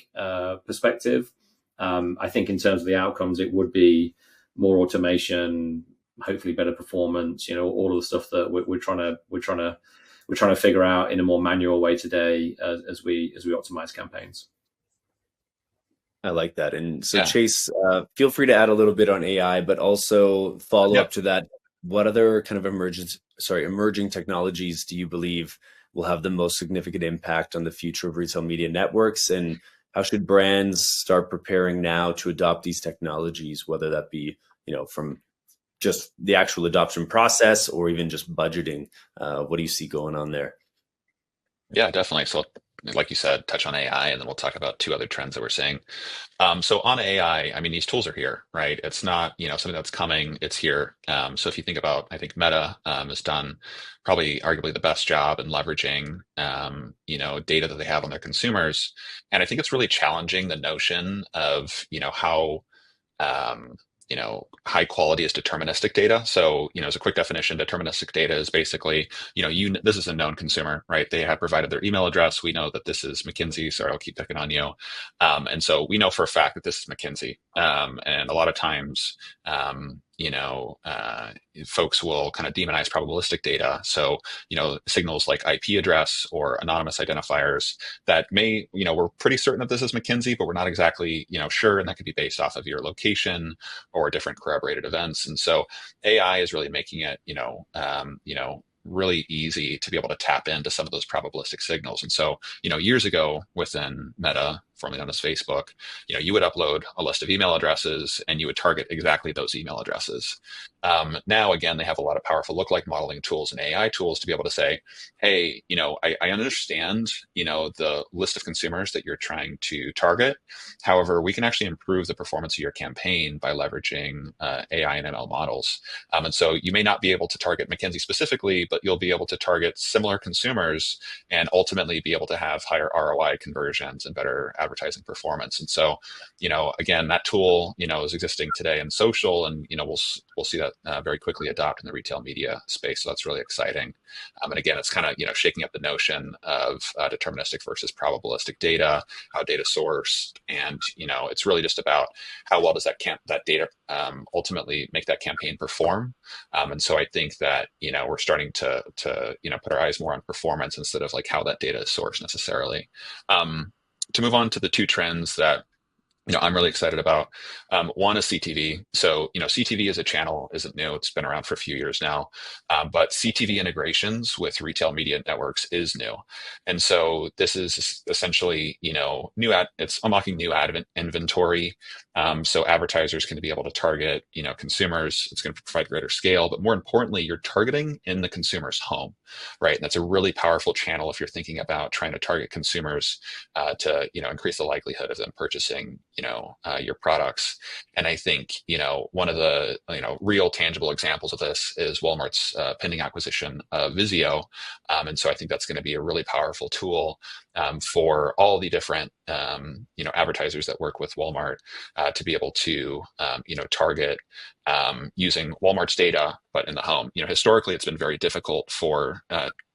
S4: perspective. I think in terms of the outcomes, it would be more automation, hopefully better performance. All of the stuff that we're trying to figure out in a more manual way today as we optimize campaigns.
S3: I like that. And so Chase, feel free to add a little bit on AI, but also follow up to that. What other kind of emerging technologies do you believe will have the most significant impact on the future of retail media networks? And how should brands start preparing now to adopt these technologies, whether that be, from just the actual adoption process or even just budgeting? What do you see going on there?
S5: Yeah, definitely. So like you said, touch on AI, and then we'll talk about two other trends that we're seeing. So on AI, I mean, these tools are here, right? It's not, something that's coming, it's here. So if you think about, I think Meta has done probably arguably the best job in leveraging, data that they have on their consumers. And I think it's really challenging the notion of, how, high quality is deterministic data. So, as a quick definition, deterministic data is basically, this is a known consumer, right? They have provided their email address. We know that this is McKinsey. Sorry, I'll keep picking on you. And so we know for a fact that this is McKinsey. And a lot of times, folks will kind of demonize probabilistic data. So, signals like IP address or anonymous identifiers that may, we're pretty certain that this is McKinsey, but we're not exactly, sure. And that could be based off of your location or different corroborated events. And so AI is really making it, really easy to be able to tap into some of those probabilistic signals. And so, years ago within Meta, formerly known as Facebook, you would upload a list of email addresses and you would target exactly those email addresses. Now, again, they have a lot of powerful lookalike modeling tools and AI tools to be able to say, hey, I understand, the list of consumers that you're trying to target. However, we can actually improve the performance of your campaign by leveraging AI and ML models. And so you may not be able to target McKinsey specifically, but you'll be able to target similar consumers and ultimately be able to have higher ROI conversions and better advertising performance. And so, again, that tool, is existing today in social, and, we'll see that very quickly adopt in the retail media space. So that's really exciting. And again, it's kind of, shaking up the notion of deterministic versus probabilistic data, how data sourced. And, it's really just about how well does that data ultimately make that campaign perform. And so I think that, we're starting to put our eyes more on performance instead of like how that data is sourced necessarily. To move on to the two trends that I'm really excited about. One is CTV. So, CTV as a channel isn't new. It's been around for a few years now. But CTV integrations with retail media networks is new. And so this is essentially, it's unlocking new ad inventory. So advertisers can be able to target, consumers. It's going to provide greater scale, but more importantly, you're targeting in the consumer's home, right? And that's a really powerful channel if you're thinking about trying to target consumers to, increase the likelihood of them purchasing, your products. And I think, one of the, real tangible examples of this is Walmart's pending acquisition of Vizio. And so I think that's going to be a really powerful tool for all the different, advertisers that work with Walmart to be able to, target using Walmart's data, but in the home. Historically, it's been very difficult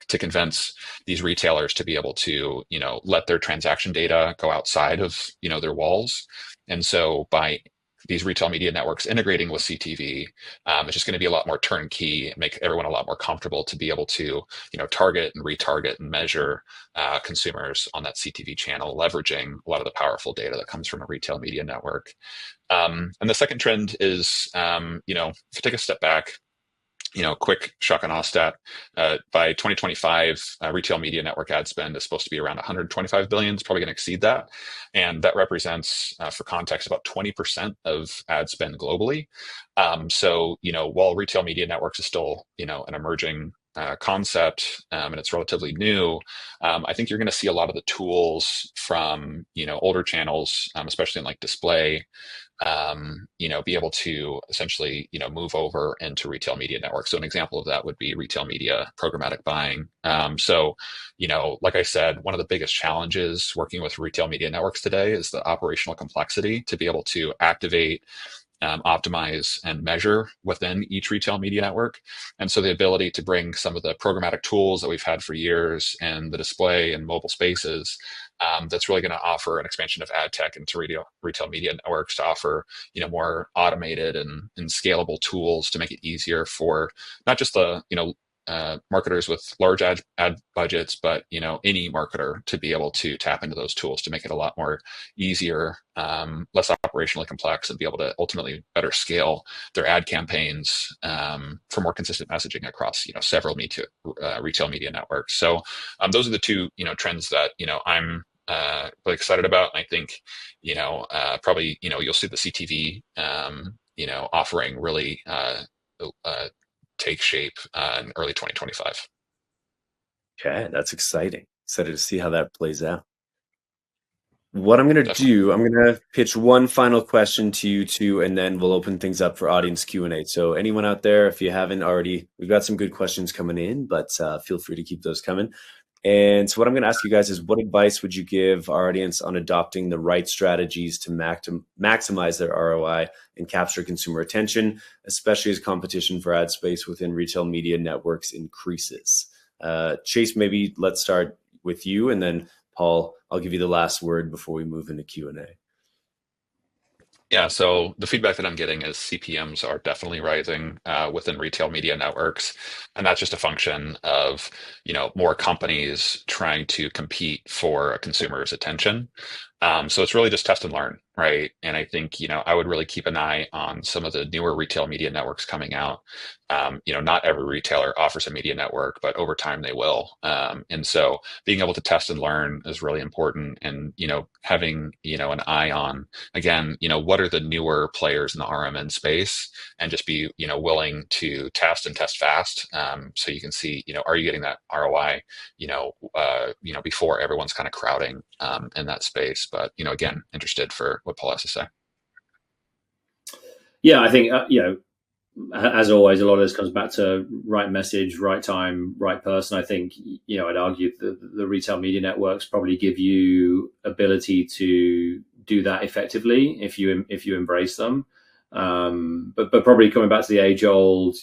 S5: to convince these retailers to be able to, let their transaction data go outside of, their walls. And so by these retail media networks integrating with CTV, it's just going to be a lot more turnkey, make everyone a lot more comfortable to be able to, target and retarget and measure consumers on that CTV channel, leveraging a lot of the powerful data that comes from a retail media network. And the second trend is, if you take a step back, quick shock and awe stat. By 2025, retail media network ad spend is supposed to be around 125 billion. It's probably going to exceed that. And that represents, for context, about 20% of ad spend globally. So, while retail media networks is still, an emerging concept, and it's relatively new, I think you're going to see a lot of the tools from, older channels, especially in like display, be able to essentially, move over into retail media networks. So an example of that would be retail media programmatic buying. So, like I said, one of the biggest challenges working with retail media networks today is the operational complexity to be able to activate, optimize and measure within each retail media network. And so the ability to bring some of the programmatic tools that we've had for years and the display and mobile spaces, that's really going to offer an expansion of ad tech into retail media networks to offer, more automated and scalable tools to make it easier for not just the, marketers with large ad budgets, but any marketer to be able to tap into those tools to make it a lot more easier, less operationally complex, and be able to ultimately better scale their ad campaigns for more consistent messaging across several retail media networks. So those are the two trends that I'm really excited about. And I think probably you'll see the CTV offering really take shape in early 2025.
S3: Okay, that's exciting. Excited to see how that plays out. What I'm going to do, I'm going to pitch one final question to you two, and then we'll open things up for audience Q&A. So anyone out there, if you haven't already, we've got some good questions coming in, but feel free to keep those coming. And so what I'm going to ask you guys is, what advice would you give our audience on adopting the right strategies to maximize their ROI and capture consumer attention, especially as competition for ad space within retail media networks increases? Chase, maybe let's start with you, and then Paul, I'll give you the last word before we move into Q&A.
S5: Yeah, so the feedback that I'm getting is CPMs are definitely rising within retail media networks, and that's just a function of more companies trying to compete for a consumer's attention. So it's really just test and learn, right? And I think I would really keep an eye on some of the newer retail media networks coming out. Not every retailer offers a media network, but over time they will. And so being able to test and learn is really important. And having an eye on, again, what are the newer players in the RMN space, and just be willing to test and test fast, so you can see are you getting that ROI before everyone's kind of crowding in that space. But again, interested for what Paul has to say.
S4: Yeah, I think as always, a lot of this comes back to right message, right time, right person. I think I'd argue the retail media networks probably give you ability to do that effectively if you embrace them. But probably coming back to the age-old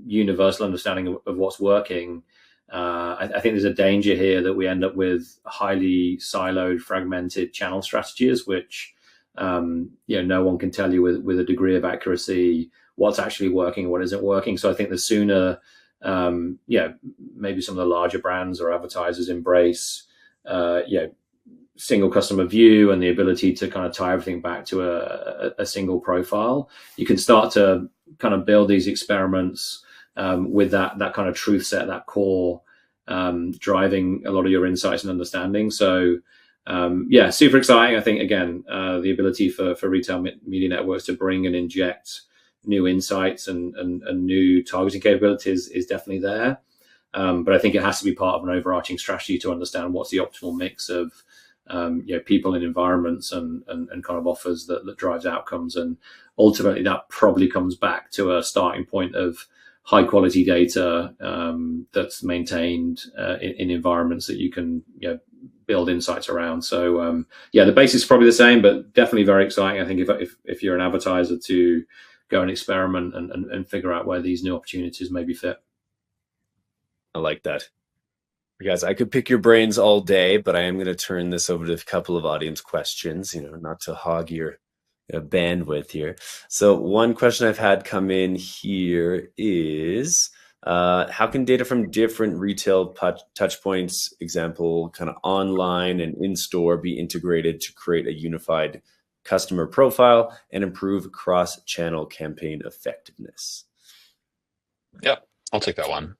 S4: universal understanding of what's working. I think there's a danger here that we end up with highly siloed, fragmented channel strategies, which no one can tell you with a degree of accuracy what's actually working and what isn't working. So I think the sooner, maybe some of the larger brands or advertisers embrace, single customer view and the ability to kind of tie everything back to a single profile, you can start to kind of build these experiments with that kind of truth set, that core driving a lot of your insights and understanding. So yeah, super exciting. I think, again, the ability for retail media networks to bring and inject new insights and new targeting capabilities is definitely there. But I think it has to be part of an overarching strategy to understand what's the optimal mix of people and environments and kind of offers that drives outcomes. And ultimately, that probably comes back to a starting point of high quality data that's maintained in environments that you can build insights around. So yeah, the basics is probably the same, but definitely very exciting. I think if you're an advertiser, to go and experiment and figure out where these new opportunities maybe fit.
S3: I like that. Guys, I could pick your brains all day, but I am going to turn this over to a couple of audience questions, not to hog your bandwidth here. So one question I've had come in here is, how can data from different retail touch points, example, kind of online and in-store, be integrated to create a unified customer profile and improve cross-channel campaign effectiveness?
S5: Yeah, I'll take that one.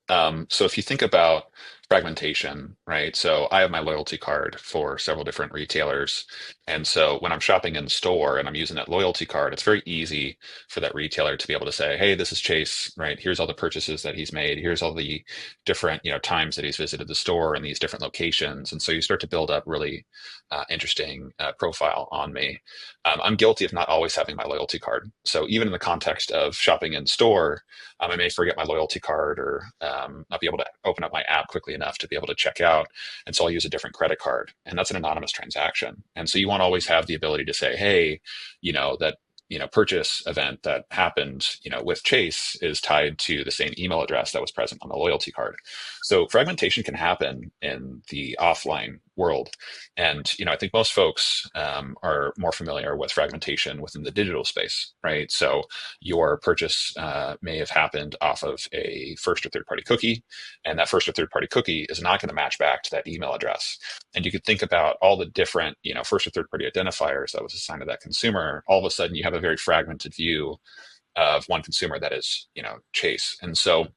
S5: So if you think about fragmentation, right? So I have my loyalty card for several different retailers. And so when I'm shopping in store and I'm using that loyalty card, it's very easy for that retailer to be able to say, hey, this is Chase, right? Here's all the purchases that he's made. Here's all the different, times that he's visited the store in these different locations. And so you start to build up really interesting profile on me. I'm guilty of not always having my loyalty card. So even in the context of shopping in store, I may forget my loyalty card or not be able to open up my app quickly enough to be able to check out. And so I'll use a different credit card. And that's an anonymous transaction. And so you want to always have the ability to say, hey, that purchase event that happened, with Chase is tied to the same email address that was present on the loyalty card. So fragmentation can happen in the offline world. And, I think most folks are more familiar with fragmentation within the digital space, right? So your purchase may have happened off of a first or third party cookie, and that first or third party cookie is not going to match back to that email address. And you could think about all the different, first or third party identifiers that was assigned to that consumer. All of a sudden you have a very fragmented view of one consumer that is, Chase. And so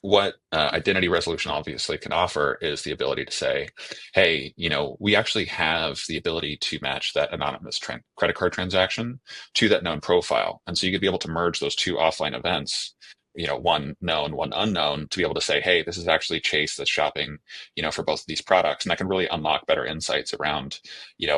S5: what identity resolution obviously can offer is the ability to say, hey, we actually have the ability to match that anonymous credit card transaction to that known profile. And so you could be able to merge those two offline events, one known, one unknown, to be able to say, hey, this is actually Chase that's shopping, for both of these products. And that can really unlock better insights around,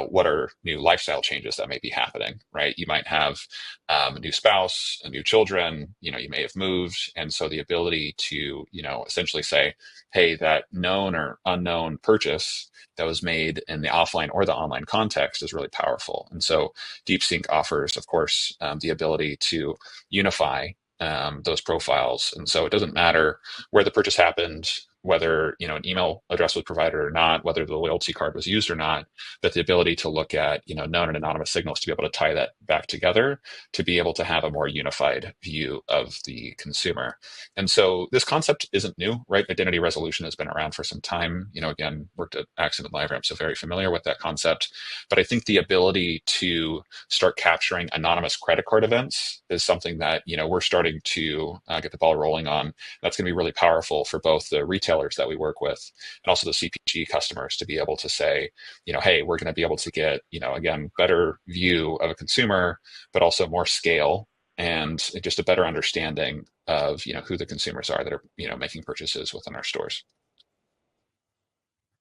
S5: what are new lifestyle changes that may be happening, right? You might have a new spouse, a new children, you may have moved. And so the ability to, essentially say, hey, that known or unknown purchase that was made in the offline or the online context is really powerful. And so DeepSync offers, of course, the ability to unify those profiles. And so it doesn't matter where the purchase happened, whether an email address was provided or not, whether the loyalty card was used or not, but the ability to look at known and anonymous signals to be able to tie that back together, to be able to have a more unified view of the consumer. And so this concept isn't new, right? Identity resolution has been around for some time. Again, worked at Accident LiveRamp, so very familiar with that concept. But I think the ability to start capturing anonymous credit card events is something that we're starting to get the ball rolling on. That's going to be really powerful for both the retailers that we work with and also the CPG customers, to be able to say, hey, we're going to be able to get, again, better view of a consumer, but also more scale and just a better understanding of, who the consumers are that are, making purchases within our stores.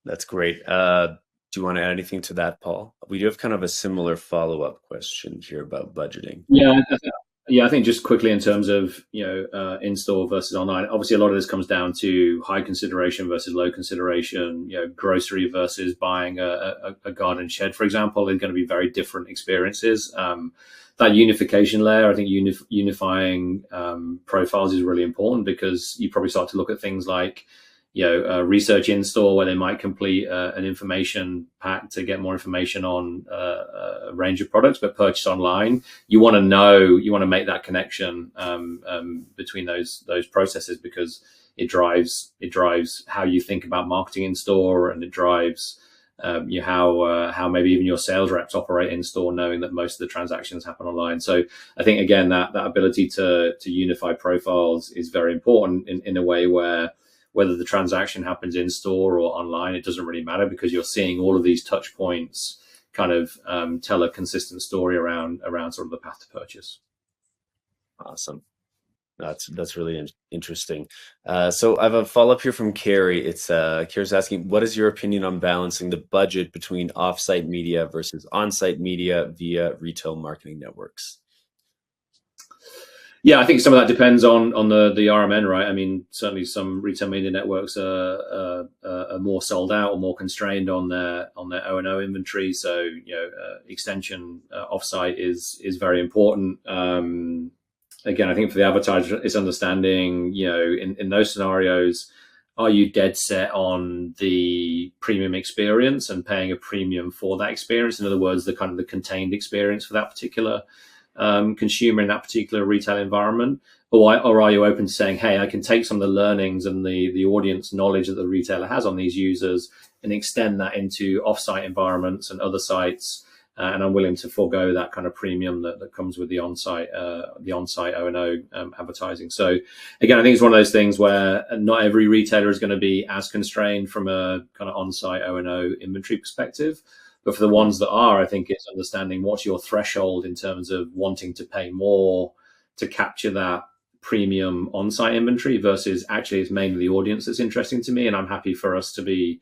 S3: That's great. Do you want to add anything to that, Paul? We do have kind of a similar follow-up question here about budgeting.
S4: Yeah, I think just quickly in terms of, in-store versus online, obviously a lot of this comes down to high consideration versus low consideration, grocery versus buying a garden shed, for example, are going to be very different experiences. That unification layer, I think unifying profiles is really important, because you probably start to look at things like, research in store, where they might complete an information pack to get more information on a range of products, but purchase online. You want to make that connection between those processes, because it drives how you think about marketing in store, and it drives how maybe even your sales reps operate in store, knowing that most of the transactions happen online. So I think again that ability to unify profiles is very important in a way where whether the transaction happens in store or online, it doesn't really matter, because you're seeing all of these touch points kind of tell a consistent story around sort of the path to purchase.
S3: Awesome. That's really interesting. So I have a follow-up here from Carrie. It's Carrie's asking, what is your opinion on balancing the budget between off-site media versus on-site media via retail marketing networks?
S4: Yeah, I think some of that depends on the RMN, right? I mean, certainly some retail media networks are more sold out or more constrained on their O&O inventory. So extension offsite is very important. Again, I think for the advertiser, it's understanding, in those scenarios, are you dead set on the premium experience and paying a premium for that experience? In other words, the kind of the contained experience for that particular consumer in that particular retail environment, or are you open to saying, hey, I can take some of the learnings and the audience knowledge that the retailer has on these users and extend that into offsite environments and other sites, and I'm willing to forego that kind of premium that comes with the on-site O&O advertising. So again, I think it's one of those things where not every retailer is going to be as constrained from a kind of on-site O&O inventory perspective. But for the ones that are, I think it's understanding what's your threshold in terms of wanting to pay more to capture that premium on-site inventory versus actually it's mainly the audience that's interesting to me, and I'm happy for us to be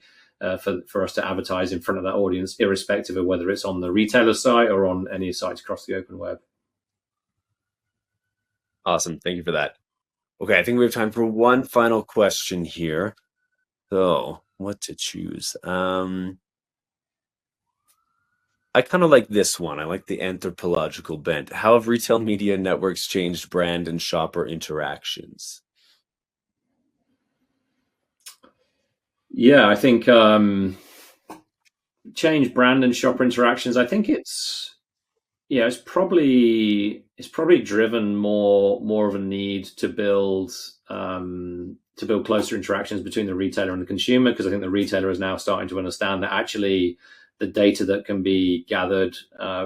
S4: for us to advertise in front of that audience, irrespective of whether it's on the retailer site or on any sites across the open web.
S3: Awesome, thank you for that. Okay, I think we have time for one final question here. So, what to choose? I kind of like this one. I like the anthropological bent. How have retail media networks changed brand and shopper interactions?
S4: Yeah, I think change brand and shopper interactions. I think it's probably driven more of a need to build closer interactions between the retailer and the consumer, because I think the retailer is now starting to understand that actually the data that can be gathered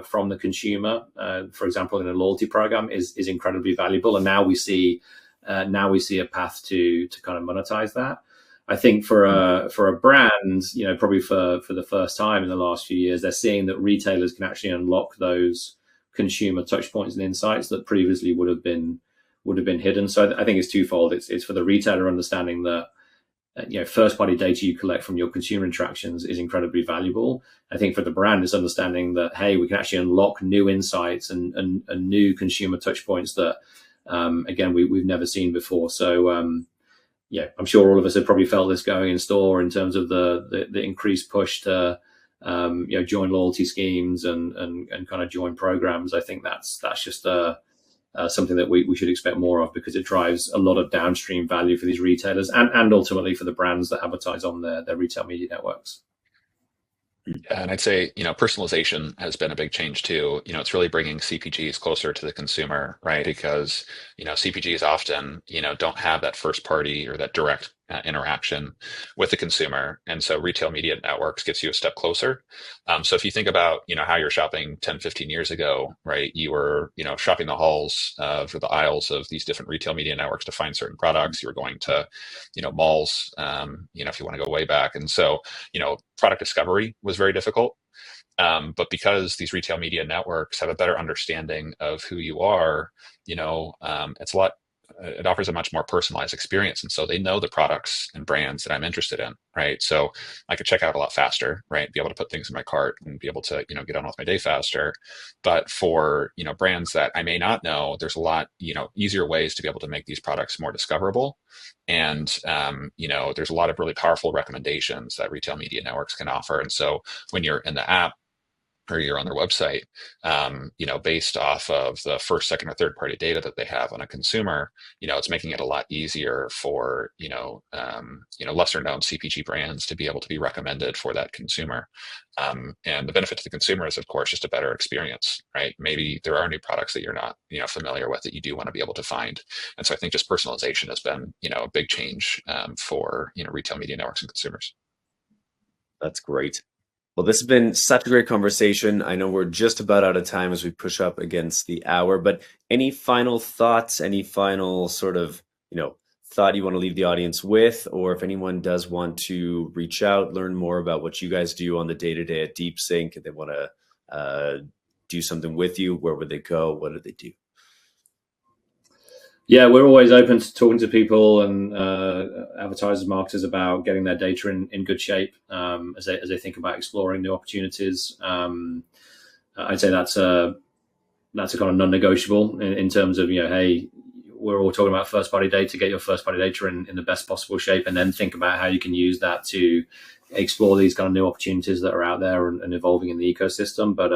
S4: from the consumer, for example, in a loyalty program, is incredibly valuable. And now we see a path to kind of monetize that. I think for a brand, probably for the first time in the last few years, they're seeing that retailers can actually unlock those consumer touch points and insights that previously would have been hidden. So I think it's twofold. It's for the retailer understanding that first party data you collect from your consumer interactions is incredibly valuable. I think for the brand, it's understanding that, hey, we can actually unlock new insights and new consumer touch points that again we've never seen before. So I'm sure all of us have probably felt this going in store in terms of the increased push to join loyalty schemes and kind of join programs. I think that's just something that we should expect more of, because it drives a lot of downstream value for these retailers and ultimately for the brands that advertise on their retail media networks.
S5: Yeah, and I'd say, personalization has been a big change too. It's really bringing CPGs closer to the consumer, right? Because, CPGs often, don't have that first party or that direct interaction with the consumer. And so retail media networks gets you a step closer. So if you think about, how you're shopping 10, 15 years ago, right? You were, shopping the halls or the aisles of these different retail media networks to find certain products. You were going to, malls, if you want to go way back. And so, product discovery was very difficult. But because these retail media networks have a better understanding of who you are, it offers a much more personalized experience. And so they know the products and brands that I'm interested in, right? So I could check out a lot faster, right? Be able to put things in my cart and be able to, get on with my day faster. But for, brands that I may not know, there's a lot, easier ways to be able to make these products more discoverable. And, there's a lot of really powerful recommendations that retail media networks can offer. And so when you're in the app, or you're on their website, based off of the first, second, or third party data that they have on a consumer, it's making it a lot easier for, lesser known CPG brands to be able to be recommended for that consumer. And the benefit to the consumer is, of course, just a better experience, right? Maybe there are new products that you're not, familiar with that you do want to be able to find. And so I think just personalization has been, a big change for, retail media networks and consumers.
S3: That's great. Well, this has been such a great conversation. I know we're just about out of time as we push up against the hour, but any final thoughts, any final sort of, thought you want to leave the audience with, or if anyone does want to reach out, learn more about what you guys do on the day-to-day at DeepSync, and they want to do something with you, where would they go? What do they do?
S4: Yeah, we're always open to talking to people and advertisers, marketers about getting their data in good shape as they think about exploring new opportunities. I'd say that's a kind of non-negotiable in terms of, hey, we're all talking about first-party data. Get your first-party data in the best possible shape, and then think about how you can use that to explore these kind of new opportunities that are out there and evolving in the ecosystem. But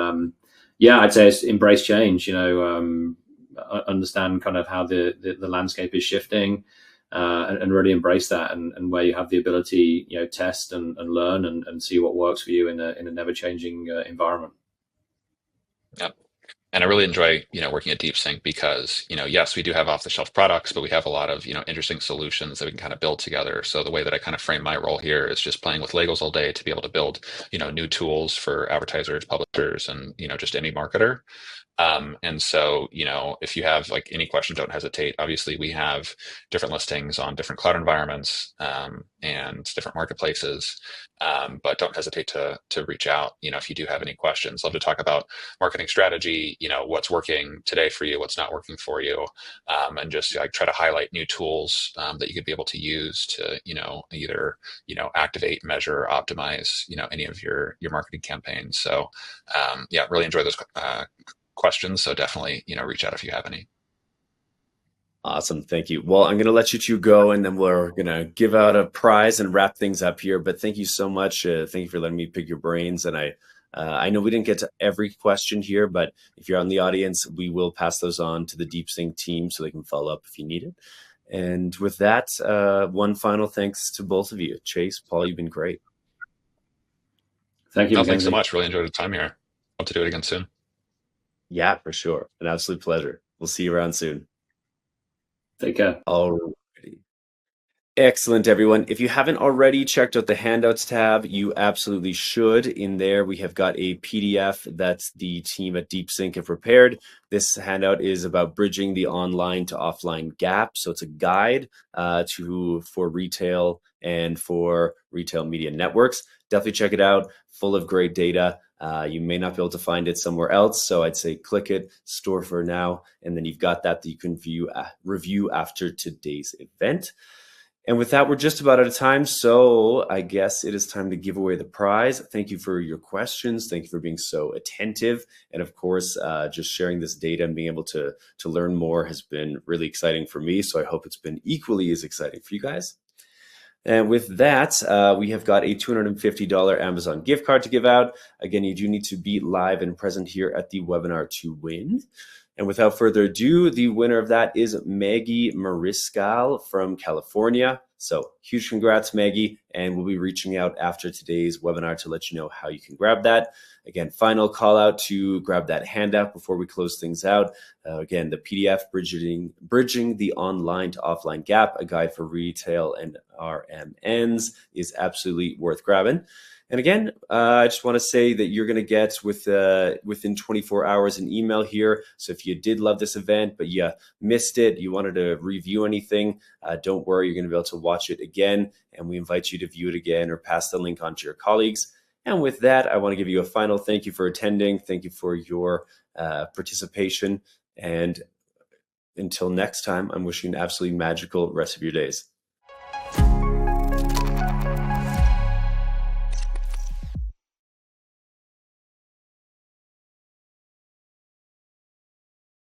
S4: yeah, I'd say it's embrace change. Understand kind of how the landscape is shifting, and really embrace that, and where you have the ability, test and learn and see what works for you in a never changing environment.
S5: Yep. And I really enjoy, working at DeepSync because, yes, we do have off-the-shelf products, but we have a lot of, interesting solutions that we can kind of build together. So the way that I kind of frame my role here is just playing with Legos all day to be able to build, new tools for advertisers, publishers, and, just any marketer. And so, if you have like any questions, don't hesitate. Obviously, we have different listings on different cloud environments and different marketplaces, but don't hesitate to reach out. If you do have any questions, love to talk about marketing strategy. What's working today for you, what's not working for you, and just like try to highlight new tools that you could be able to use to either activate, measure, optimize any of your marketing campaigns. So yeah, really enjoy those questions. So definitely, reach out if you have any.
S3: Awesome. Thank you. Well, I'm going to let you two go, and then we're going to give out a prize and wrap things up here. But thank you so much. Thank you for letting me pick your brains. And I know we didn't get to every question here, but if you're on the audience, we will pass those on to the DeepSync team so they can follow up if you need it. And with that, one final thanks to both of you. Chase, Paul, you've been great.
S4: Thank you.
S5: No, thanks so much. Really enjoyed the time here. Hope to do it again soon.
S3: Yeah, for sure. An absolute pleasure. We'll see you around soon.
S4: Take care.
S3: Alrighty. Excellent, everyone. If you haven't already checked out the handouts tab, you absolutely should. In there, we have got a PDF that the team at DeepSync have prepared. This handout is about bridging the online to offline gap. So it's a guide for retail and for retail media networks. Definitely check it out. Full of great data. You may not be able to find it somewhere else, so I'd say click it, store for now, and then you've got that you can review after today's event. And with that, we're just about out of time, so I guess it is time to give away the prize. Thank you for your questions. Thank you for being so attentive. And of course, just sharing this data and being able to learn more has been really exciting for me, so I hope it's been equally as exciting for you guys. And with that, we have got a $250 Amazon gift card to give out. Again, you do need to be live and present here at the webinar to win. And without further ado, the winner of that is Maggie Mariscal from California. So huge congrats, Maggie. And we'll be reaching out after today's webinar to let you know how you can grab that. Again, final call out to grab that handout before we close things out. Again, the PDF, Bridging the Online to Offline Gap, a guide for retail and RMNs, is absolutely worth grabbing. And again, I just want to say that you're going to get within 24 hours an email here. So if you did love this event, but you missed it, you wanted to review anything, don't worry, you're going to be able to watch it again. And we invite you to view it again or pass the link on to your colleagues. And with that, I want to give you a final thank you for attending. Thank you for your participation. And until next time, I'm wishing you an absolutely magical rest of your days.